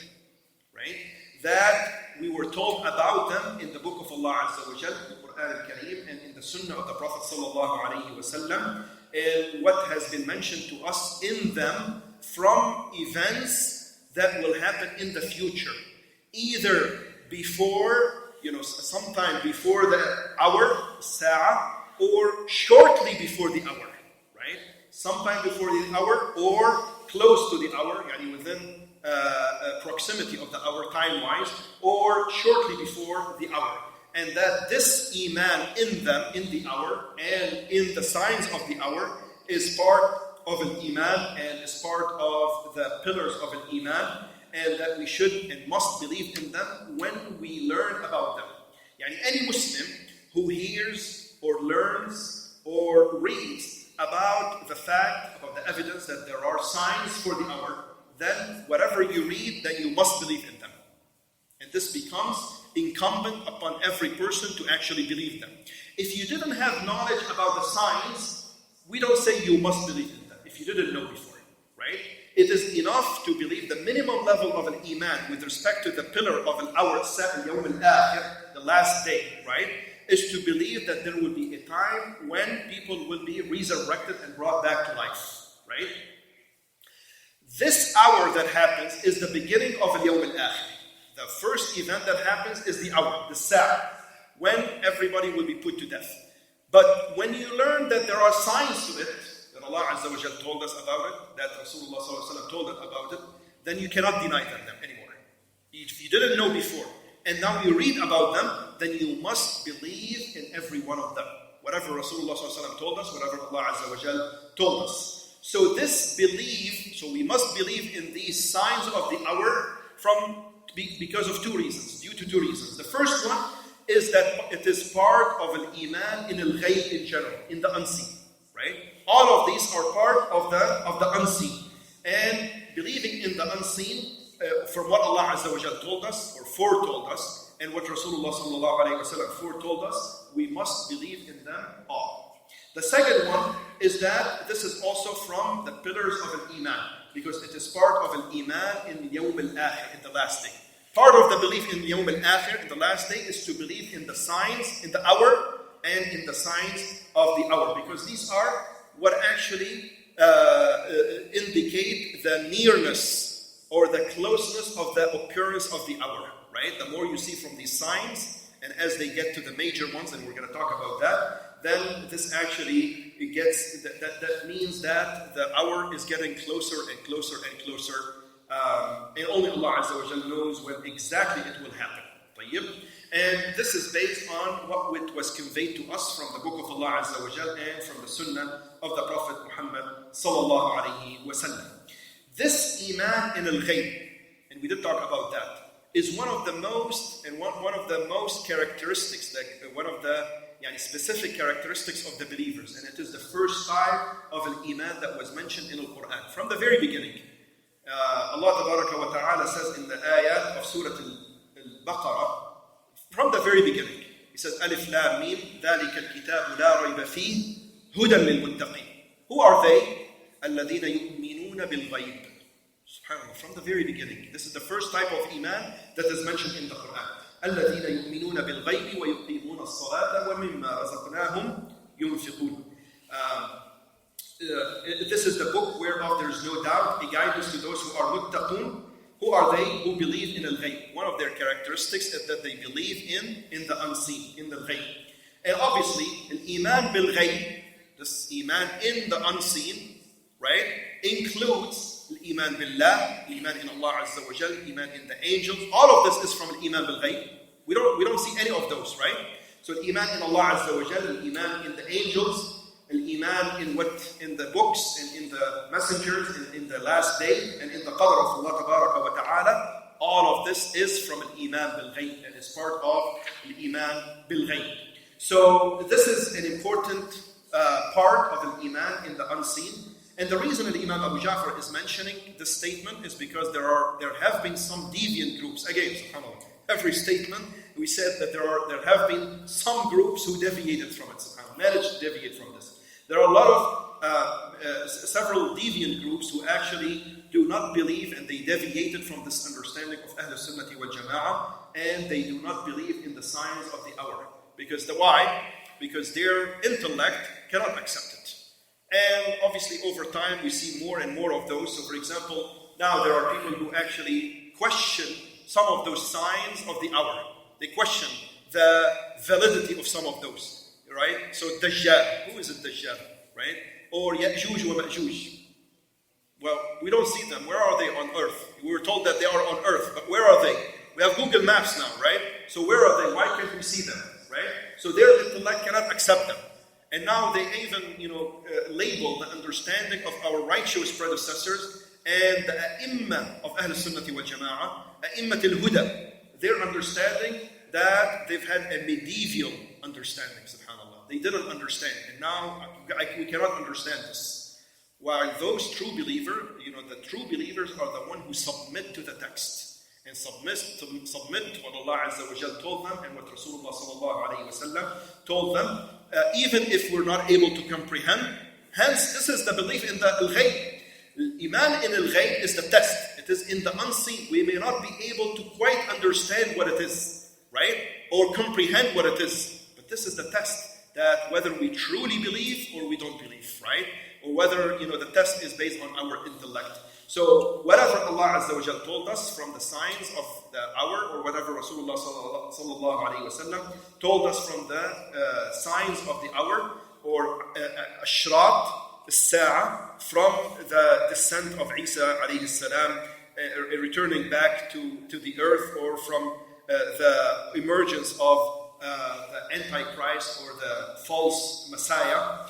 right? That we were told about them in the book of Allah Azza wa Jal, the Quran al-Kareem, and in the Sunnah of the Prophet sallallahu alayhi wa sallam, and what has been mentioned to us in them from events that will happen in the future, either before, sometime before the hour, Sa'a, or shortly before the hour, right? Sometime before the hour or close to the hour, within proximity of the hour time-wise, or shortly before the hour. And that this iman in them, in the hour, and in the signs of the hour, is part of an iman and is part of the pillars of an iman, and that we should and must believe in them when we learn about them. Any Muslim who hears or learns or reads about the evidence that there are signs for the hour, then whatever you read, then you must believe in them. And this becomes incumbent upon every person to actually believe them. If you didn't have knowledge about the signs, we don't say you must believe in them if you didn't know before, right? It is enough to believe the minimum level of an iman with respect to the pillar of al-awr al-yawm al-akhir, the last day, right? Is to believe that there will be a time when people will be resurrected and brought back to life, right? This hour that happens is the beginning of al-yawm al-akhir. The first event that happens is the hour, the sa'a, when everybody will be put to death. But when you learn that there are signs to it, that Allah Azza wa Jal told us about it, that Rasulullah Sallallahu Alaihi Wasallam told us about it, then you cannot deny them anymore. If you didn't know before, and now you read about them, then you must believe in every one of them. Whatever Rasulullah Sallallahu Alaihi Wasallam told us, whatever Allah Azza wa Jal told us. So this belief, so we must believe in these signs of the hour because of two reasons, due to two reasons. The first one is that it is part of an iman in al-ghayb in general, in the unseen, right? All of these are part of the unseen. And believing in the unseen, from what Allah Azza wa Jal told us, or foretold us, and what Rasulullah Sallallahu Alaihi Wasallam foretold us, we must believe in them all. The second one is that this is also from the pillars of an iman, because it is part of an iman in Yawm al-Akhir, in the last day. Part of the belief in Yawm al-Akhir, in the last day, is to believe in the signs, in the hour, and in the signs of the hour. Because these are what actually indicate the nearness or the closeness of the occurrence of the hour, right? The more you see from these signs, and as they get to the major ones, and we're going to talk about that, then this actually that means that the hour is getting closer and closer and closer. And only Allah Azza wa Jal knows when exactly it will happen. And this is based on what was conveyed to us from the book of Allah Azza wa Jal and from the Sunnah of the Prophet Muhammad Sallallahu Alaihi Wasallam. This iman in al-ghayb, and we did talk about that, is one of the most characteristics, one of the specific characteristics of the believers, and it is the first type of an iman that was mentioned in the Quran from the very beginning. Allah Tabaraka wa Ta'ala says in the ayat of Surah Al-Baqarah, from the very beginning, He says, Alif Lam Mim, ذَلِكَ الْكِتَابُ لَا رَيْبَ فِيهِ هُدًى لِلْمُتَّقِينَ. Who are they? الَّذِينَ يُؤْمِنُونَ بِالْغَيْبِ. SubhanAllah, from the very beginning. This is the first type of iman that is mentioned in the Quran. الَّذِينَ يُؤْمِنُونَ بِالْغَيْبِ وَيُقِيمُونَ الصَّلَاةَ وَمِمَّا رَزَقْنَاهُمْ يُنْفِقُونَ. This is the book whereof there is no doubt, a guidance to those who are muttaqun. Who are they? Who believe in al-ghayb. One of their characteristics is that they believe in the unseen, in the ghayb. And obviously, al-iman bil-ghayb, this iman in the unseen, right, includes al-iman billah, iman in Allah Azza wa Jal, iman in the angels. All of this is from al-iman bil-ghayb. We don't see any of those, right? So al-iman in Allah Azza wa Jal, al-iman in the angels, al-iman in the books and in the messengers and in the last day and in the qadr of Allah Tabaraka wa Ta'ala, all of this is from al-iman bil-ghayb and is part of al-iman bil-ghayb. So this is an important part of al-iman in the unseen. And the reason Imam Abu Ja'far is mentioning this statement is because there have been some deviant groups. Again, subhanAllah, every statement we said that there have been some groups who deviated from it, subhanAllah, managed to deviate from this. There are a lot of several deviant groups who actually do not believe, and they deviated from this understanding of Ahl Sunnati wal Jama'ah, and they do not believe in the signs of the hour. Why? Because their intellect cannot accept it. And obviously over time we see more and more of those. So for example, now there are people who actually question some of those signs of the hour. They question the validity of some of those. Right? So Dajjal, who is it Dajjal? Right? Or Ya'juj wa Ma'juj. Well, we don't see them. Where are they on earth? We were told that they are on earth, but where are they? We have Google Maps now, right? So where are they? Why can't we see them? Right? So their intellect cannot accept them. And now they even, label the understanding of our righteous predecessors and the A'imma of Ahl Sunnati wal Jama'ah, A'immat al-Huda, their understanding that they've had a medieval understanding, subhanAllah. They didn't understand, and now we cannot understand this. While those true believers, the true believers are the ones who submit to the text and submit to what Allah Azza wa Jal told them and what Rasulullah Sallallahu Alaihi Wasallam told them, even if we're not able to comprehend. Hence, this is the belief in the al-ghayb. Iman in al-ghayb is the test. It is in the unseen. We may not be able to quite understand what it is, right? Or comprehend what it is. But this is the test, that whether we truly believe or we don't believe, right? Or whether, the test is based on our intellect. So whatever Allah Azza wa Jal told us from the signs of the hour, or whatever Rasulullah sallallahu alayhi wa sallam told us from the signs of the hour, or ashrat, as-sa'a, from the descent of Isa alayhi salam, returning back to the earth, or from the emergence of the Antichrist or the false Messiah,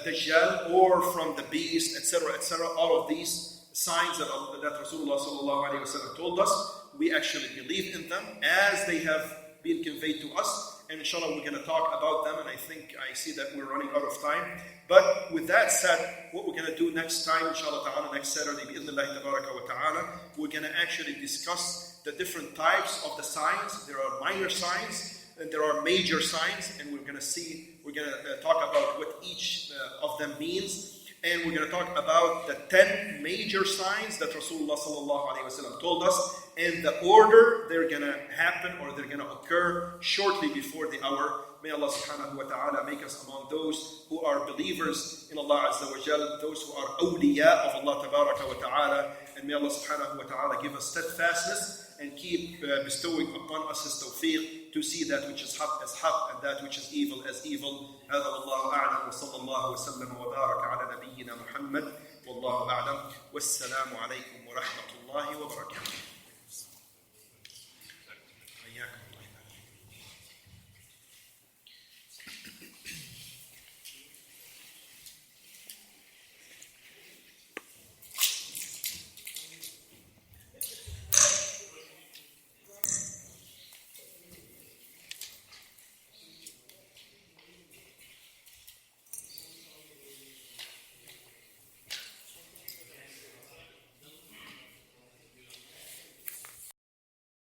Dajjal, or from the beast, etc., etc. All of these signs that Rasulullah sallallahu alayhi wa sallam told us, we actually believe in them as they have been conveyed to us. And inshallah, we're going to talk about them. And I see that we're running out of time. But with that said, what we're going to do next time, inshallah ta'ala, next Saturday, bi'idhnillahi tabaraka wa ta'ala, we're going to actually discuss the different types of the signs. There are minor signs and there are major signs. And we're going to talk about what each of them means. And we're going to talk about the 10 major signs that Rasulullah sallallahu alayhi wa sallam told us, and the order they're going to happen, or they're going to occur shortly before the hour. May Allah subhanahu wa ta'ala make us among those who are believers in Allah Azza wa Jal, those who are awliya of Allah tabaraka wa ta'ala, and may Allah subhanahu wa ta'ala give us steadfastness and keep bestowing upon us His tawfiq to see that which is haq as haq and that which is evil as evil. هذا والله أعلم وصلى الله وسلم وبارك على نبينا محمد والله أعلم والسلام عليكم